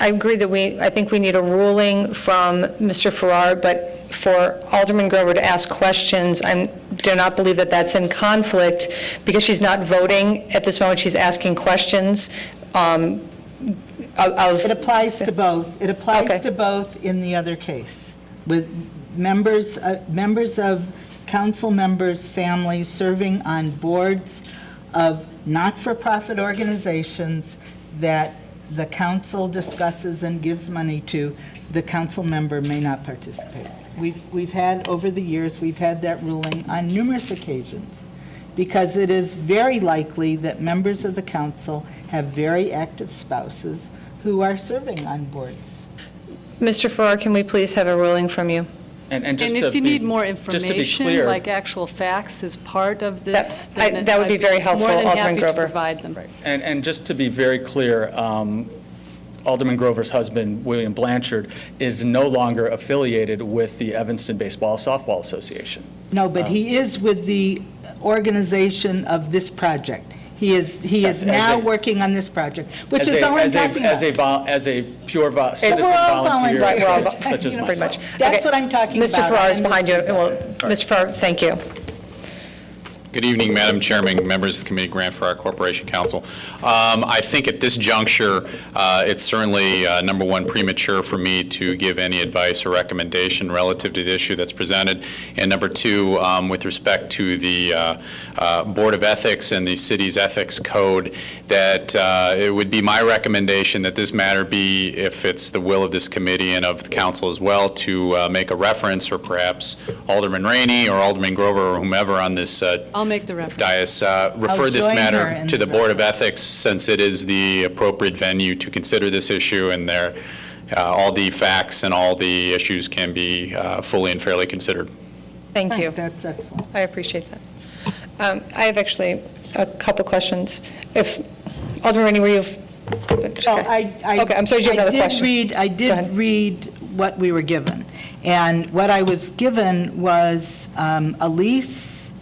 agree that I think we need a ruling from Mr. Farrar, but for Alderman Grover to ask questions, I do not believe that that's in conflict, because she's not voting at this moment, she's asking questions. It applies to both. It applies to both in the other case, with members of council members' families serving on boards of not-for-profit organizations that the council discusses and gives money to. The council member may not participate. We've had, over the years, we've had that ruling on numerous occasions, because it is very likely that members of the council have very active spouses who are serving on boards. Mr. Farrar, can we please have a ruling from you? And if you need more information, like actual facts as part of this, that would be very helpful, more than Alderman happy to Grover. provide them. And just to be very clear, Alderman Grover's husband, William Blanchard, is no longer affiliated with the Evanston Baseball Softball Association. No, but he is with the organization of this project. He is now working on this project, which is all I'm talking about. As a pure citizen volunteer, such as pretty much. That's what I'm talking about. Mr. Farrar is behind you. Well, Mr. Farrar, thank you. Good evening, Madam Chairman, members of the committee, Grant Farrar Corporation Council. I think at this juncture, it's certainly, number one, premature for me to give any advice or recommendation relative to the issue that's presented. And number two, with respect to the Board of Ethics and the city's ethics code, that it would be my recommendation that this matter be, if it's the will of this committee and of the council as well, to make a reference, or perhaps Alderman Rainey or Alderman Grover or whomever on this I'll make the reference. dais, refer this matter to the Board of Ethics, since it is the appropriate venue to consider this issue, and there, all the facts and all the issues can be fully and fairly considered. Thank you. That's excellent. I appreciate that. I have actually a couple questions. If, Alderman Rainey, were you? Okay, I'm sorry, do you have another question? I did read what we were given. And what I was given was a lease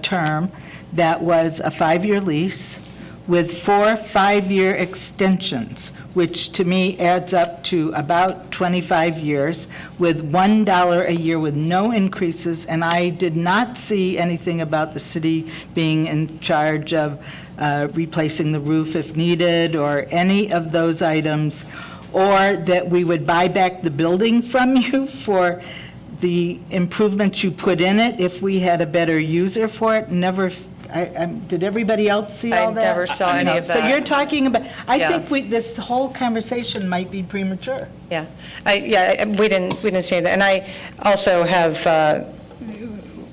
term that was a 5-year lease with 4 5-year extensions, which to me adds up to about 25 years, with $1 a year with no increases. And I did not see anything about the city being in charge of replacing the roof if needed, or any of those items, or that we would buy back the building from you for the improvements you put in it if we had a better user for it. Never, did everybody else see all that? I never saw any of that. So you're talking about, I think this whole conversation might be premature. Yeah, we didn't see that. And I also have,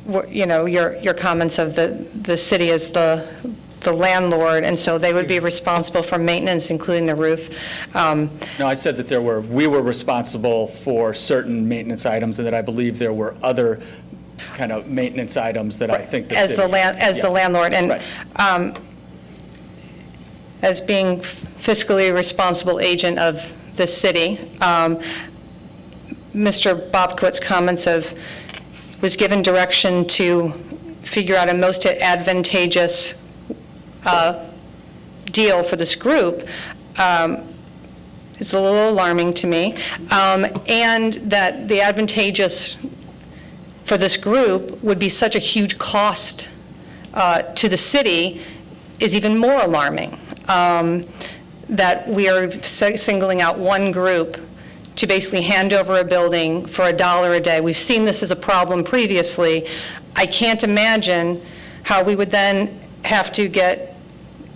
your comments of the city as the landlord, and so they would be responsible for maintenance, including the roof. No, I said that we were responsible for certain maintenance items, and that I believe there were other kind of maintenance items that I think the city... the landlord, and as being fiscally responsible agent of the city, Mr. Bobkowitz's comments was given direction to figure out a most advantageous deal for this group. It's a little alarming to me, and that the advantageous for this group would be such a huge cost to the city is even more alarming. That we are singling out one group to basically hand over a building for $1 a day. We've seen this as a problem previously. I can't imagine how we would then have to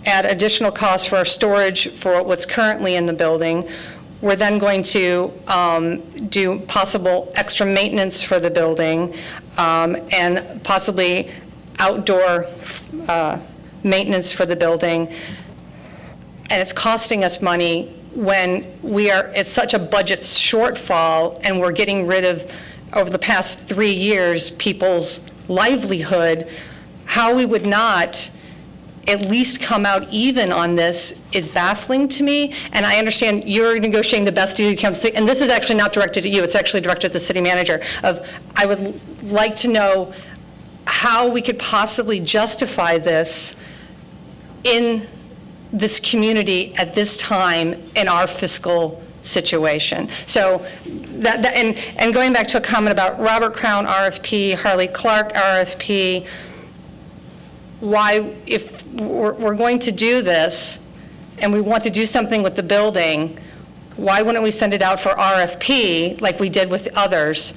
add additional costs for our storage for what's currently in the building, We're then going to do possible extra maintenance for the building and possibly outdoor maintenance for the building. And it's costing us money when it's such a budget shortfall, and we're getting rid of, over the past 3 years, people's livelihood. How we would not at least come out even on this is baffling to me. And I understand you're negotiating the best deal you can, and this is actually not directed at you, it's actually directed at the city manager, I would like to know how we could possibly justify this in this community at this time in our fiscal situation. So and going back to a comment about Robert Crown RFP, Harley Clark RFP, why, if we're going to do this and we want to do something with the building, why wouldn't we send it out for RFP like we did with others,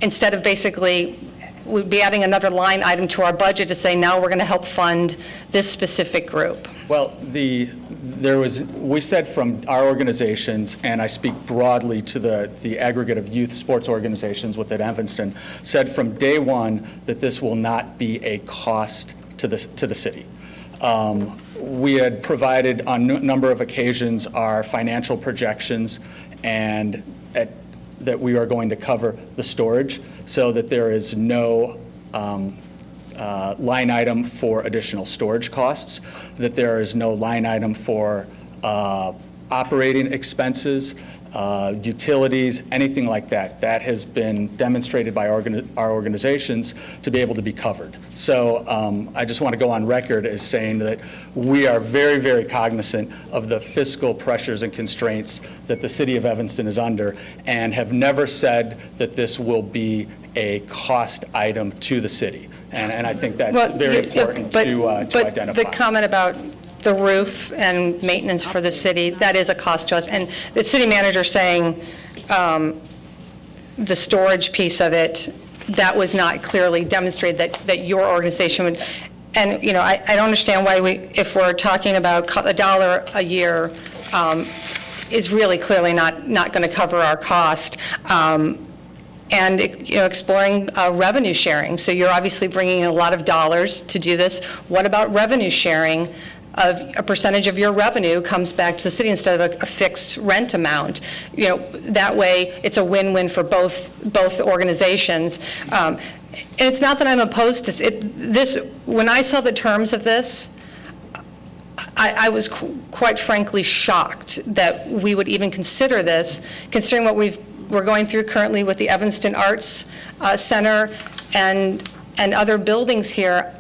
instead of basically we'd be adding another line item to our budget to say, now we're going to help fund this specific group? Well, we said from our organizations, and I speak broadly to the aggregate of youth sports organizations within Evanston, said from day one that this will not be a cost to the city. We had provided on a number of occasions our financial projections and that we are going to cover the storage so that there is no line item for additional storage costs, that there is no line item for operating expenses, utilities, anything like that. That has been demonstrated by our organizations to be able to be covered. So I just want to go on record as saying that we are very, very cognizant of the fiscal pressures and constraints that the city of Evanston is under, and have never said that this will be a cost item to the city. And I think that's very important to identify. But the comment about the roof and maintenance for the city, that is a cost to us. And the city manager saying the storage piece of it, that was not clearly demonstrated that your organization would. And, you know, I don't understand why if we're talking about $1 a year, is really clearly not going to cover our cost. And, you know, exploring revenue sharing. So you're obviously bringing in a lot of dollars to do this. What about revenue sharing? Of a percentage of your revenue comes back to the city instead of a fixed rent amount. You know, that way it's a win-win for both organizations. And it's not that I'm opposed to this. When I saw the terms of this, I was quite frankly shocked that we would even consider this, considering what we're going through currently with the Evanston Arts Center and other buildings here.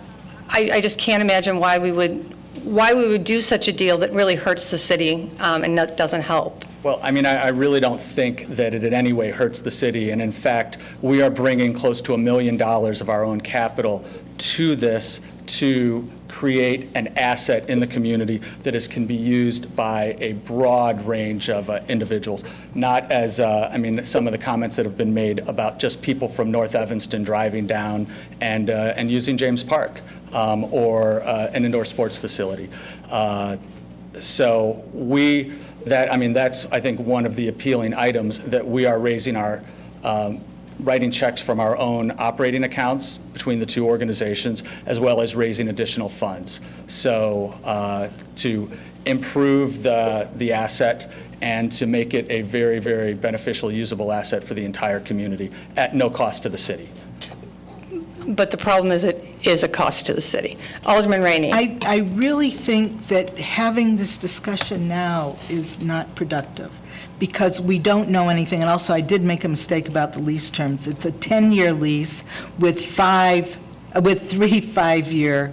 I just can't imagine why we would do such a deal that really hurts the city and doesn't help. Well, I mean, I really don't think that it in any way hurts the city. And in fact, we are bringing close to $1 million of our own capital to this to create an asset in the community that can be used by a broad range of individuals. Not as, I mean, some of the comments that have been made about just people from North Evanston driving down and using James Park. Or an indoor sports facility. So that's, I think, one of the appealing items that we are raising our, writing checks from our own operating accounts between the two organizations, as well as raising additional funds. So to improve the asset and to make it a very, very beneficial, usable asset for the entire community at no cost to the city. But the problem is it is a cost to the city. Alderman Rainey. I really think that having this discussion now is not productive because we don't know anything. And also, I did make a mistake about the lease terms. It's a 10-year lease with 3 5-year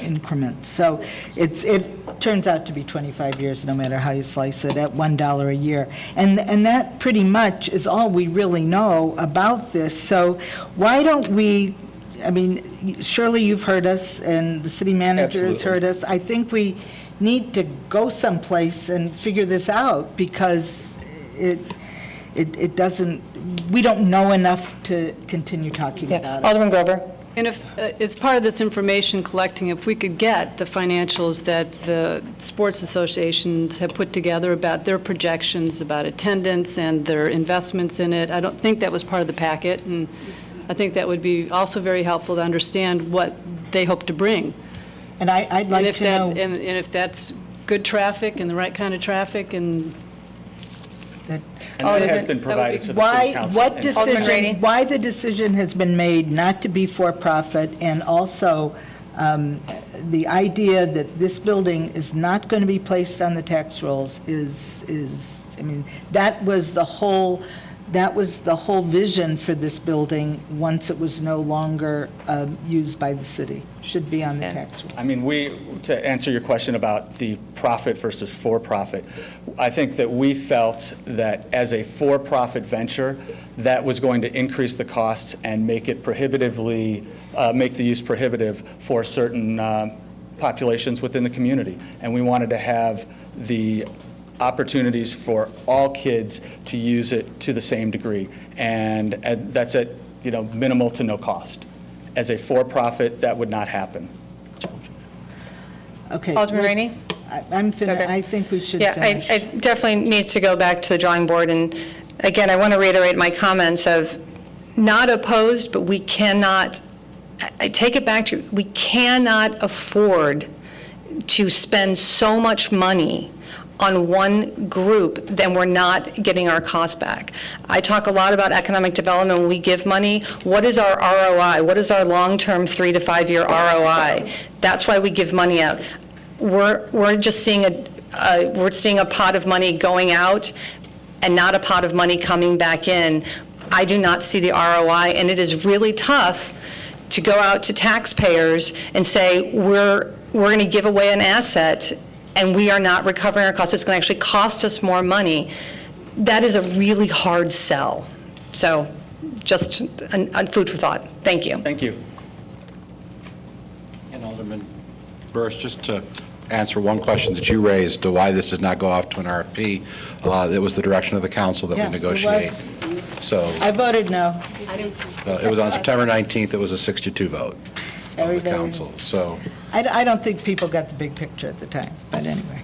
increments. So it turns out to be 25 years, no matter how you slice it, at $1 a year. And that pretty much is all we really know about this. So why don't we, I mean, surely you've heard us, and the city manager has heard us. I think we need to go someplace and figure this out because it doesn't, we don't know enough to continue talking about it. Alderman Grover. And if, as part of this information collecting, if we could get the financials that the sports associations have put together about their projections, about attendance and their investments in it, I don't think that was part of the packet, and I think that would be also very helpful to understand what they hope to bring. And I'd like to know. And if that's good traffic and the right kind of traffic, and And that has been provided to the city Why, council. what and- decision, why the decision has been made not to be for-profit, and also the idea that this building is not going to be placed on the tax rolls is, I mean, that was the whole vision for this building once it was no longer used by the city, should be on the tax roll. I mean, to answer your question about the profit versus for-profit, I think that we felt that as a for-profit venture, that was going to increase the costs and make it prohibitively, make the use prohibitive for certain populations within the community. And we wanted to have the opportunities for all kids to use it to the same degree. And that's at, minimal to no cost. As a for-profit, that would not happen. Okay. Alderman Rainey? I'm finished. I think we should Yeah, finish. I definitely need to go back to the drawing board, and again, I want to reiterate my comments of not opposed, but we cannot, I take it back to, we cannot afford to spend so much money on one group, then we're not getting our costs back. I talk a lot about economic development when we give money. What is our ROI? What is our long-term 3 to 5 year ROI? That's why we give money out. We're just seeing we're seeing a pot of money going out and not a pot of money coming back in. I do not see the ROI, and it is really tough to go out to taxpayers and say, we're going to give away an asset and we are not recovering our costs. It's going to actually cost us more money. That is a really hard sell. So just food for thought. Thank you. Thank you. And Alderman Burris, just to answer one question that you raised, to why this does not go off to an RFP, it was the direction of the council that Yeah, we it negotiate. was. So I voted no. it was on September 19th, it was a 6-2 vote of the Everybody- council. So I don't think people got the big picture at the time, but anyway.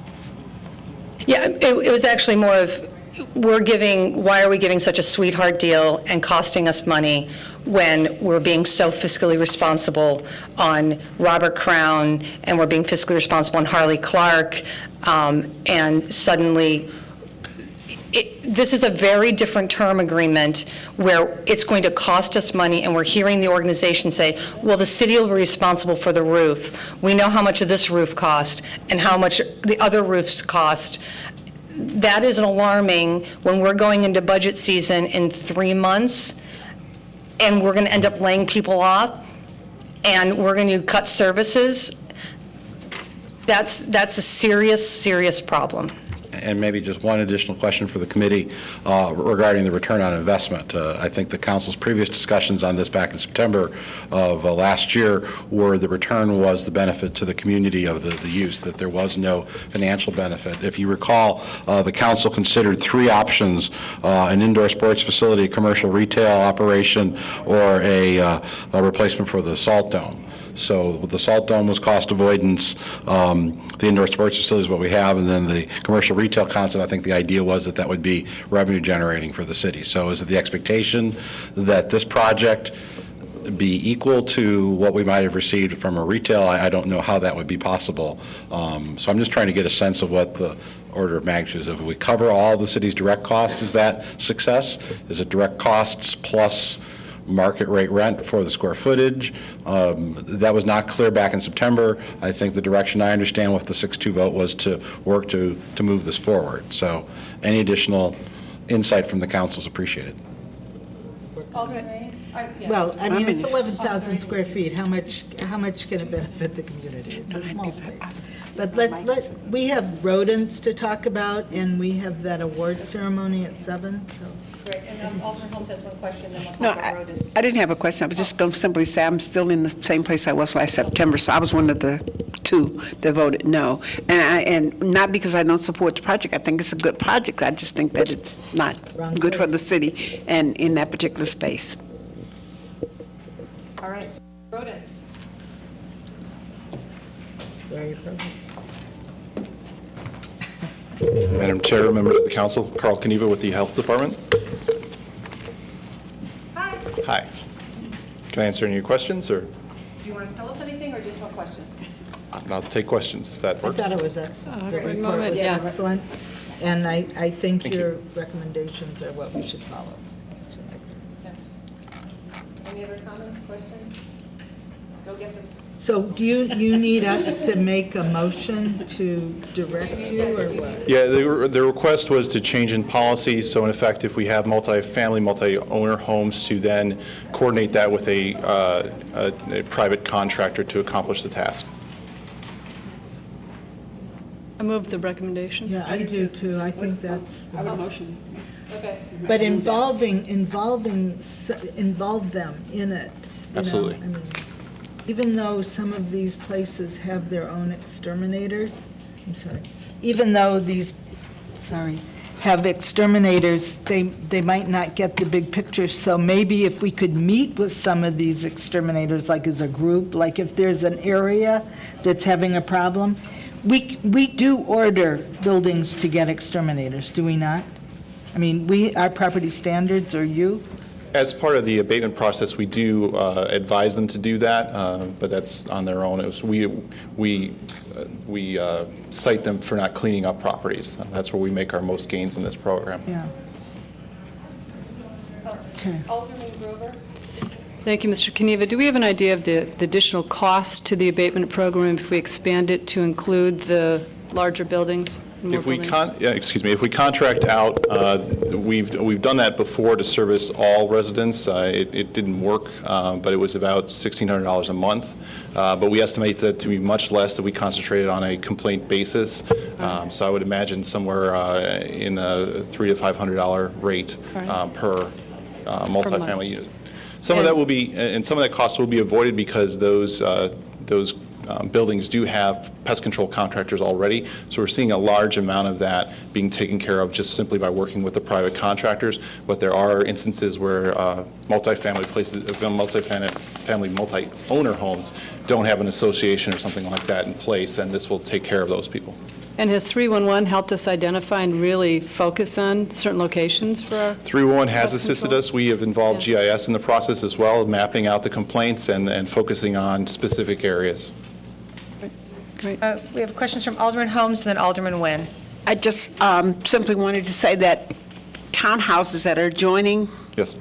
Yeah, it was actually more of, why are we giving such a sweetheart deal and costing us money when we're being so fiscally responsible on Robert Crown, and we're being fiscally responsible on Harley Clark, and suddenly, this is a very different term agreement where it's going to cost us money, and we're hearing the organization say, well, the city will be responsible for the roof. We know how much of this roof cost and how much the other roofs cost. That is alarming when we're going into budget season in 3 months, and we're going to end up laying people off, and we're going to cut services. That's a serious, serious problem. And maybe just one additional question for the committee regarding the return on investment. I think the council's previous discussions on this back in September of last year were the return was the benefit to the community of the use, that there was no financial benefit. If you recall, the council considered 3 options, an indoor sports facility, a commercial retail operation, or a replacement for the Salt Dome. So the Salt Dome was cost avoidance, the indoor sports facility is what we have, and then the commercial retail concept, I think the idea was that would be revenue generating for the city. So is it the expectation that this project be equal to what we might have received from a retail? I don't know how that would be possible. So I'm just trying to get a sense of what the order of magnitude is. If we cover all the city's direct costs, is that success? Is it direct costs plus market rate rent for the square footage? That was not clear back in September. I think the direction I understand with the 6-2 vote was to work to move this forward. So any additional insight from the council is appreciated. Well, I mean, it's 11,000 square feet. How much can it benefit the community? It's a small space. But we have rodents to talk about, and we have that award ceremony at 7, so. Great, and Alderman Holmes has one question, then we'll No, talk about rodents. I didn't have a question. I was just going to simply say I'm still in the same place I was last September, so I was one of the 2 that voted no. And not because I don't support the project. I think it's a good project. I just think that it's not good for the city and in that particular space. All right, rodents. Very appropriate. Madam Chair, members of the council, Carl Kaniva with the Health Department. Hi. Hi. Can I answer any of your questions, or Do you want to tell us anything, or just want questions? I'll take questions if that I works? thought it was excellent. The Great report moment, was yeah. excellent, and I think Thank you. your recommendations are what we should follow. Any other comments, questions? Go get them. So do you need us to make a motion to direct you, or what? Yeah, the request was to change in policy, so in effect, if we have multi-family, multi-owner homes, to then coordinate that with a private contractor to accomplish the task. I move the recommendation. Yeah, I do too. I think that's the most. motion. Okay. But involve them in it. you know, Absolutely. I mean, even though some of these places have their own exterminators, even though these, have exterminators, they might not get the big picture. So maybe if we could meet with some of these exterminators, like as a group, like if there's an area that's having a problem, we do order buildings to get exterminators, do we not? I mean, our property standards, or you? As part of the abatement process, we do advise them to do that, but that's on their own. We cite them for not cleaning up properties. That's where we make our most gains in this program. Yeah. Okay. Alderman Grover? Thank you, Mr. Kaniva. Do we have an idea of the additional cost to the abatement program if we expand it to include the larger buildings? If we if we contract out, we've done that before to service all residents. It didn't work, but it was about $1,600 a month. But we estimate that to be much less if we concentrated on a complaint basis. So I would imagine somewhere in a $300 to $500 rate per multifamily unit. Some of that will be, and some of that cost will be avoided because those buildings do have pest control contractors already, so we're seeing a large amount of that being taken care of just simply by working with the private contractors. But there are instances where multifamily places, multi-owner homes don't have an association or something like that in place, and this will take care of those people. And has 311 helped us identify and really focus on certain locations for our 311 has pest assisted control? us. We have involved GIS in the process as well, mapping out the complaints and focusing on specific areas. Great. We have questions from Alderman Holmes and then Alderman Nguyen. I just simply wanted to say that townhouses that are adjoining, Yes.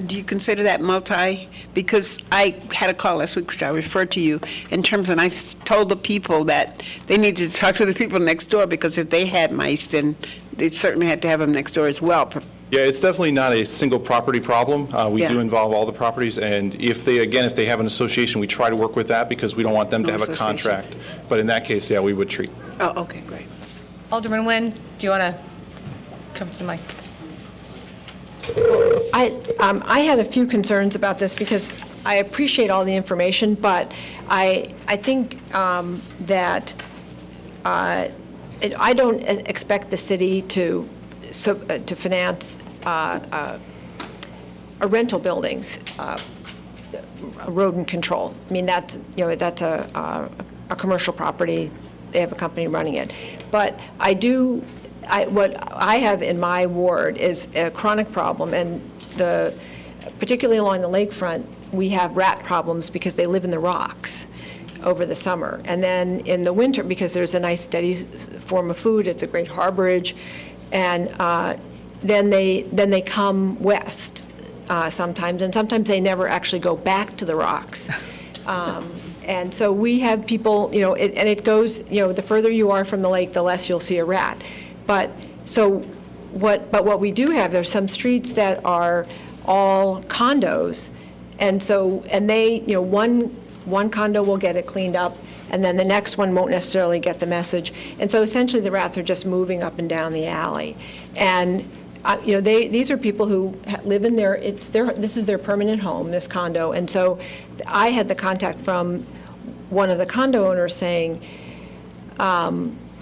do you consider that multi? Because I had a call last week, which I referred to you, in terms, and I told the people that they needed to talk to the people next door, because if they had mice, then they certainly had to have them next door as well. Yeah, it's definitely not a single property problem. We Yeah. do involve all the properties, and if they have an association, we try to work with that because we don't want them to No have a association. contract. But in that case, yeah, we would treat. Oh, okay, great. Alderman Nguyen, do you want to come to the mic? I had a few concerns about this because I appreciate all the information, but I think that I don't expect the city to finance rental buildings, rodent control. I mean, that's a commercial property. They have a company running it. But what I have in my ward is a chronic problem, and particularly along the lakefront, we have rat problems because they live in the rocks over the summer. And then in the winter, because there's a nice steady form of food, it's a great harborage, and then they come west sometimes, and sometimes they never actually go back to the rocks. And so we have people, and it goes, the further you are from the lake, the less you'll see a rat. But what we do have, there's some streets that are all condos, and they, one condo will get it cleaned up, and then the next one won't necessarily get the message. And so essentially the rats are just moving up and down the alley. And these are people who live in this is their permanent home, this condo. And so I had the contact from one of the condo owners saying,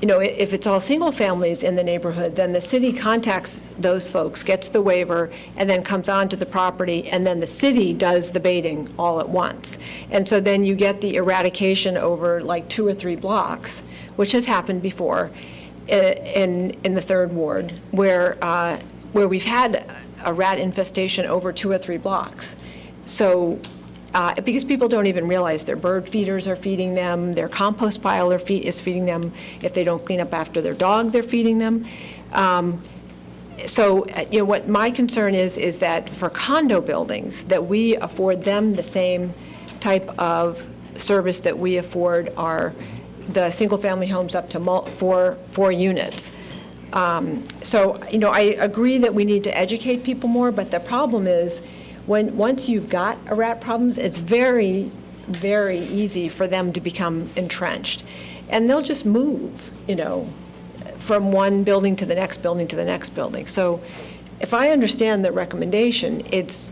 if it's all single families in the neighborhood, then the city contacts those folks, gets the waiver, and then comes onto the property, and then the city does the baiting all at once. And so then you get the eradication over like 2 or 3 blocks, which has happened before in the 3rd Ward, where we've had a rat infestation over 2 or 3 blocks. So, because people don't even realize their bird feeders are feeding them, their compost pile is feeding them. If they don't clean up after their dog, they're feeding them. So, what my concern is that for condo buildings, that we afford them the same type of service that we afford the single-family homes up to 4 units. So, I agree that we need to educate people more, but the problem is, once you've got a rat problems, it's very, very easy for them to become entrenched. And they'll just move, from one building to the next building to the next building. So if I understand the recommendation, it's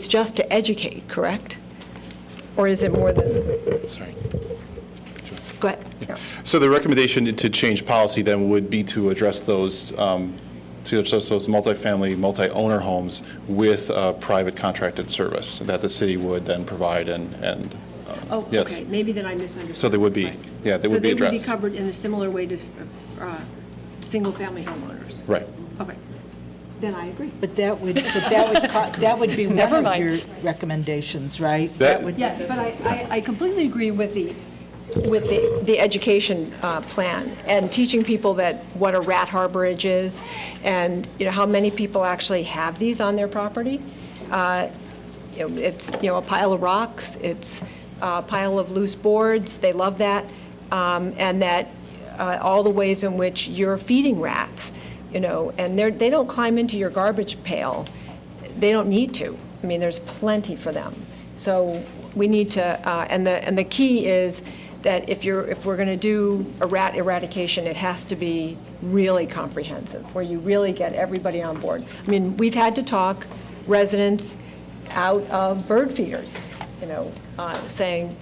just to educate, correct? Or is it more than? Sorry. Go ahead. Yeah. So the recommendation to change policy then would be to address those multifamily, multi-owner homes with private contracted service that the city would then provide and Oh, yes. okay, maybe then I misunderstood. So they would be, Right. yeah, they would be addressed. So they would be covered in a similar way to single-family homeowners? Right. Okay, then I agree. But that would be one Never of mind. your recommendations, right? That- would. Yes, but I completely agree with the education plan and teaching people that what a rat harborage is and, how many people actually have these on their property. It's, a pile of rocks, it's a pile of loose boards, they love that, and that all the ways in which you're feeding rats, and they don't climb into your garbage pail. They don't need to. I mean, there's plenty for them. So we need to, and the key is that if we're going to do a rat eradication, it has to be really comprehensive, where you really get everybody on board. I mean, we've had to talk residents out of bird feeders, saying,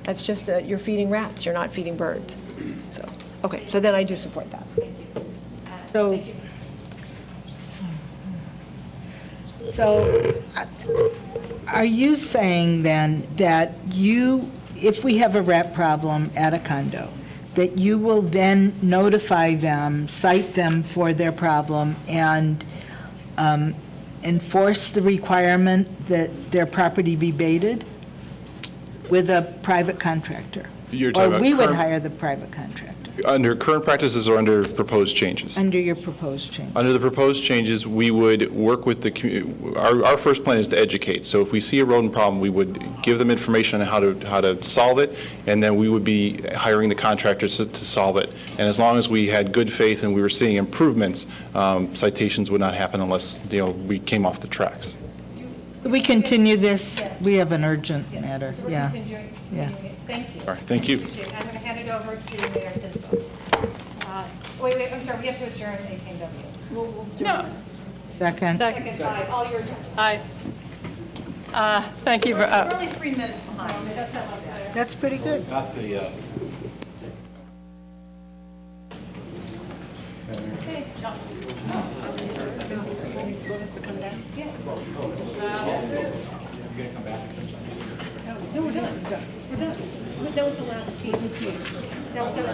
that's just, you're feeding rats, you're not feeding birds. So, okay, so then I do support that. So, are you saying then that if we have a rat problem at a condo, that you will then notify them, cite them for their problem, and enforce the requirement that their property be baited with a private contractor? You're talking Or about we would current- hire the private contractor, Under current practices or under proposed changes? under your proposed change? Under the proposed changes, we would work with the our first plan is to educate. So if we see a rodent problem, we would give them information on how to solve it, and then we would be hiring the contractors to solve it. And as long as we had good faith and we were seeing improvements, citations would not happen unless, we came off the tracks. Could we continue this? We have an urgent matter, yeah. Yeah. Thank you. All right, thank you. I'm going to hand it over to Mayor Tisdale. Wait, I'm sorry, we have to adjourn AKW. No. Second? Second, aye, all your turn. Aye. Thank you. We're only 3 minutes behind, that's not much better. That's pretty good. Okay, John. No, we're done. We're done. That was the last piece. That was it.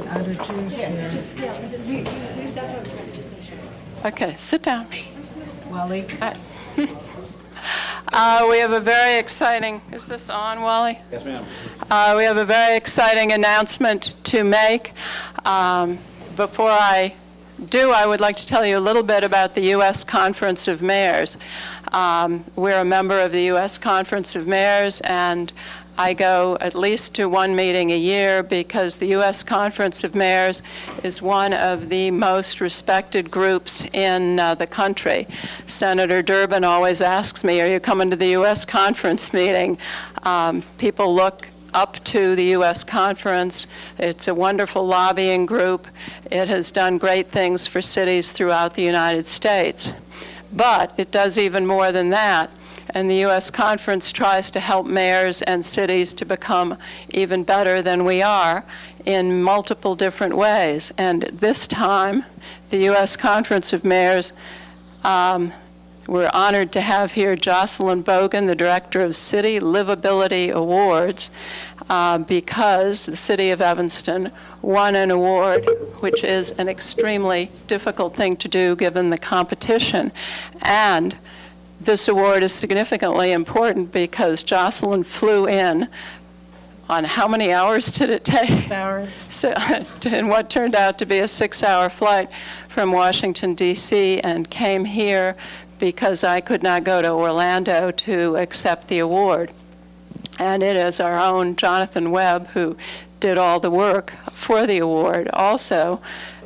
Out of juice here. Yeah, that's what we're Okay, sit down. Wally? We have a very exciting, is this on, Wally? Yes, ma'am. We have a very exciting announcement to make. Before I do, I would like to tell you a little bit about the U.S. Conference of Mayors. We're a member of the U.S. Conference of Mayors, and I go at least to one meeting a year because the U.S. Conference of Mayors is one of the most respected groups in the country. Senator Durbin always asks me, are you coming to the U.S. Conference meeting? People look up to the U.S. Conference. It's a wonderful lobbying group. It has done great things for cities throughout the United States. But it does even more than that. and the U.S. Conference tries to help mayors and cities to become even better than we are in multiple different ways. And this time, the U.S. Conference of Mayors, we're honored to have here Jocelyn Bogan, the Director of City Livability Awards, because the City of Evanston won an award, which is an extremely difficult thing to do given the competition. And this award is significantly important because Jocelyn flew in on how many hours did it take? 6 hours. So, in what turned out to be a 6-hour flight from Washington, D.C., and came here because I could not go to Orlando to accept the award. And it is our own Jonathan Webb who did all the work for the award. Also,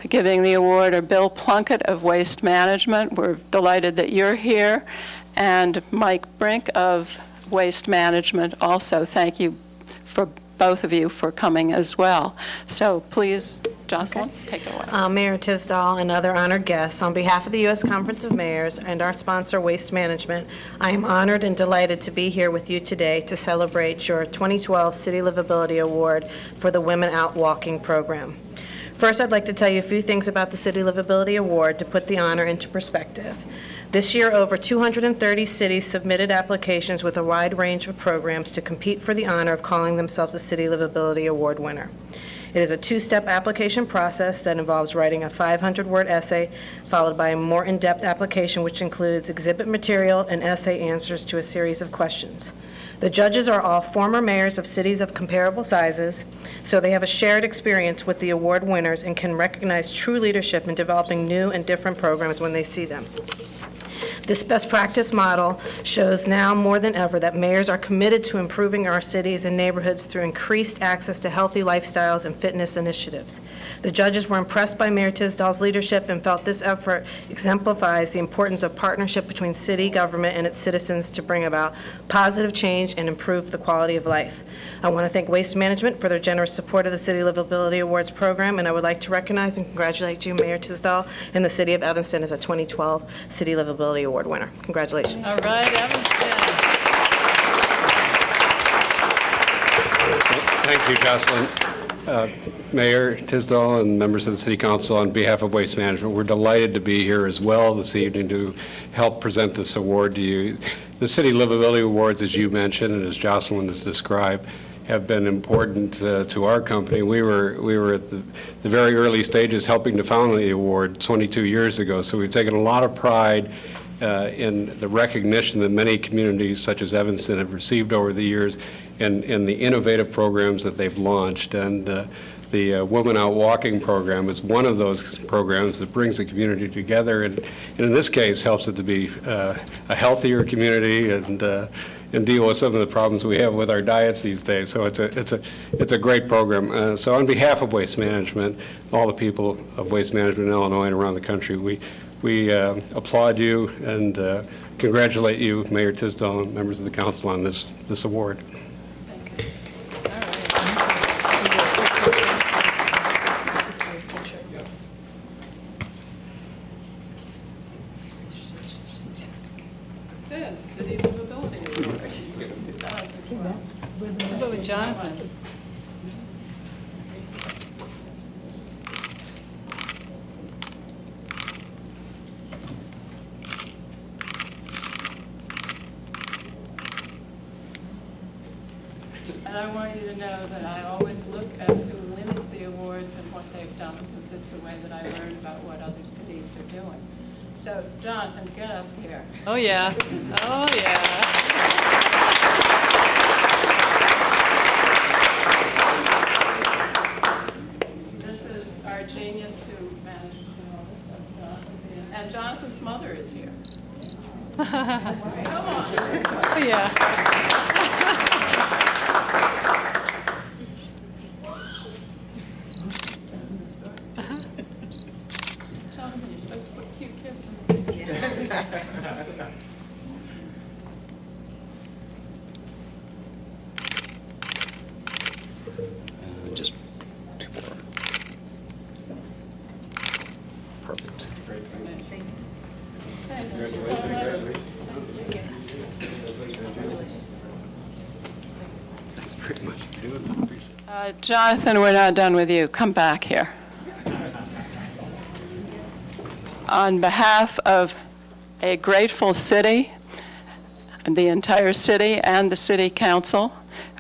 giving the award are Bill Plunkett of Waste Management. We're delighted that you're here. And Mike Brink of Waste Management also. Thank you for both of you for coming as well. So please, Jocelyn, take it away. Mayor Tisdall and other honored guests, on behalf of the U.S. Conference of Mayors and our sponsor, Waste Management, I am honored and delighted to be here with you today to celebrate your 2012 City Livability Award for the Women Out Walking program. First, I'd like to tell you a few things about the City Livability Award to put the honor into perspective. This year, over 230 cities submitted applications with a wide range of programs to compete for the honor of calling themselves a City Livability Award winner. It is a two-step application process that involves writing a 500-word essay, followed by a more in-depth application which includes exhibit material and essay answers to a series of questions. The judges are all former mayors of cities of comparable sizes, so they have a shared experience with the award winners and can recognize true leadership in developing new and different programs when they see them. This best practice model shows now more than ever that mayors are committed to improving our cities and neighborhoods through increased access to healthy lifestyles and fitness initiatives. The judges were impressed by Mayor Tisdall's leadership and felt this effort exemplifies the importance of partnership between city government and its citizens to bring about positive change and improve the quality of life. I want to thank Waste Management for their generous support of the City Livability Awards program, and I would like to recognize and congratulate you, Mayor Tisdall, and the City of Evanston as a 2012 City Livability Award winner. Congratulations. All right, Evanston. Thank you, Jocelyn. Mayor Tisdall and members of the City Council, on behalf of Waste Management, we're delighted to be here as well this evening to help present this award to you. The City Livability Awards, as you mentioned and as Jocelyn has described, have been important to our company. We were at the very early stages helping to found the award 22 years ago, so we've taken a lot of pride in the recognition that many communities such as Evanston have received over the years and the innovative programs that they've launched. And the Women Out Walking program is one of those programs that brings the community together and in this case helps it to be a healthier community and deal with some of the problems we have with our diets these days. So it's a great program. So on behalf of Waste Management, all the people of Waste Management in Illinois and around the country, we applaud you and congratulate you, Mayor Tisdall, and members of the council on this award. City Livability Award. How about with Jonathan? And I want you to know that I always look at who wins the awards and what they've done, because it's a way that I learn about what other cities are doing. So, Jonathan, get up here. Oh, yeah. Oh, yeah. This is our genius who managed to do all this stuff, Jonathan. And Jonathan's mother is here. Come on. Oh, yeah. Jonathan, we're not done with you. Come back here. On behalf of a grateful city, and the entire city and the city council,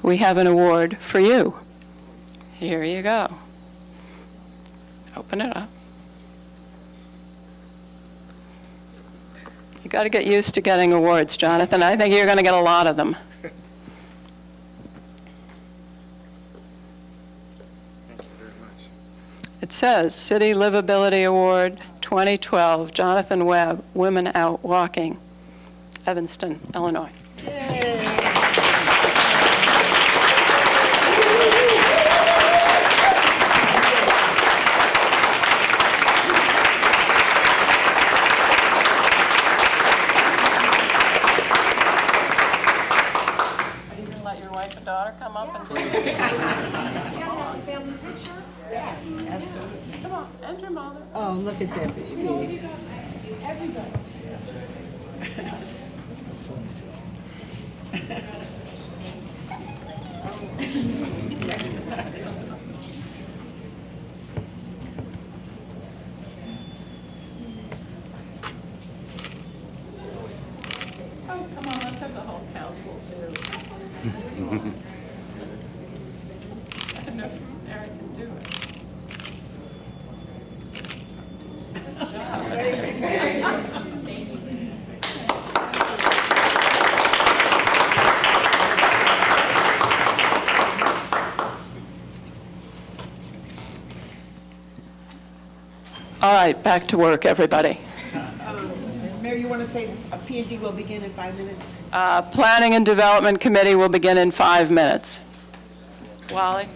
we have an award for you. Here you go. Open it up. You got to get used to getting awards, Jonathan. I think you're going to get a lot of them. Thank you very much. It says City Livability Award 2012, Jonathan Webb, Women Out Walking, Evanston, Illinois. Are you going to let your wife and daughter come up and do it? Family picture? Yes, absolutely. Come on, and your mother. Oh, look at that baby. Everybody. Oh, come on, let's have the whole council, too. I know Eric can do it. All right, back to work, everybody. Mayor, you want to say P&D will begin in 5 minutes? Planning and Development Committee will begin in 5 minutes. Wally?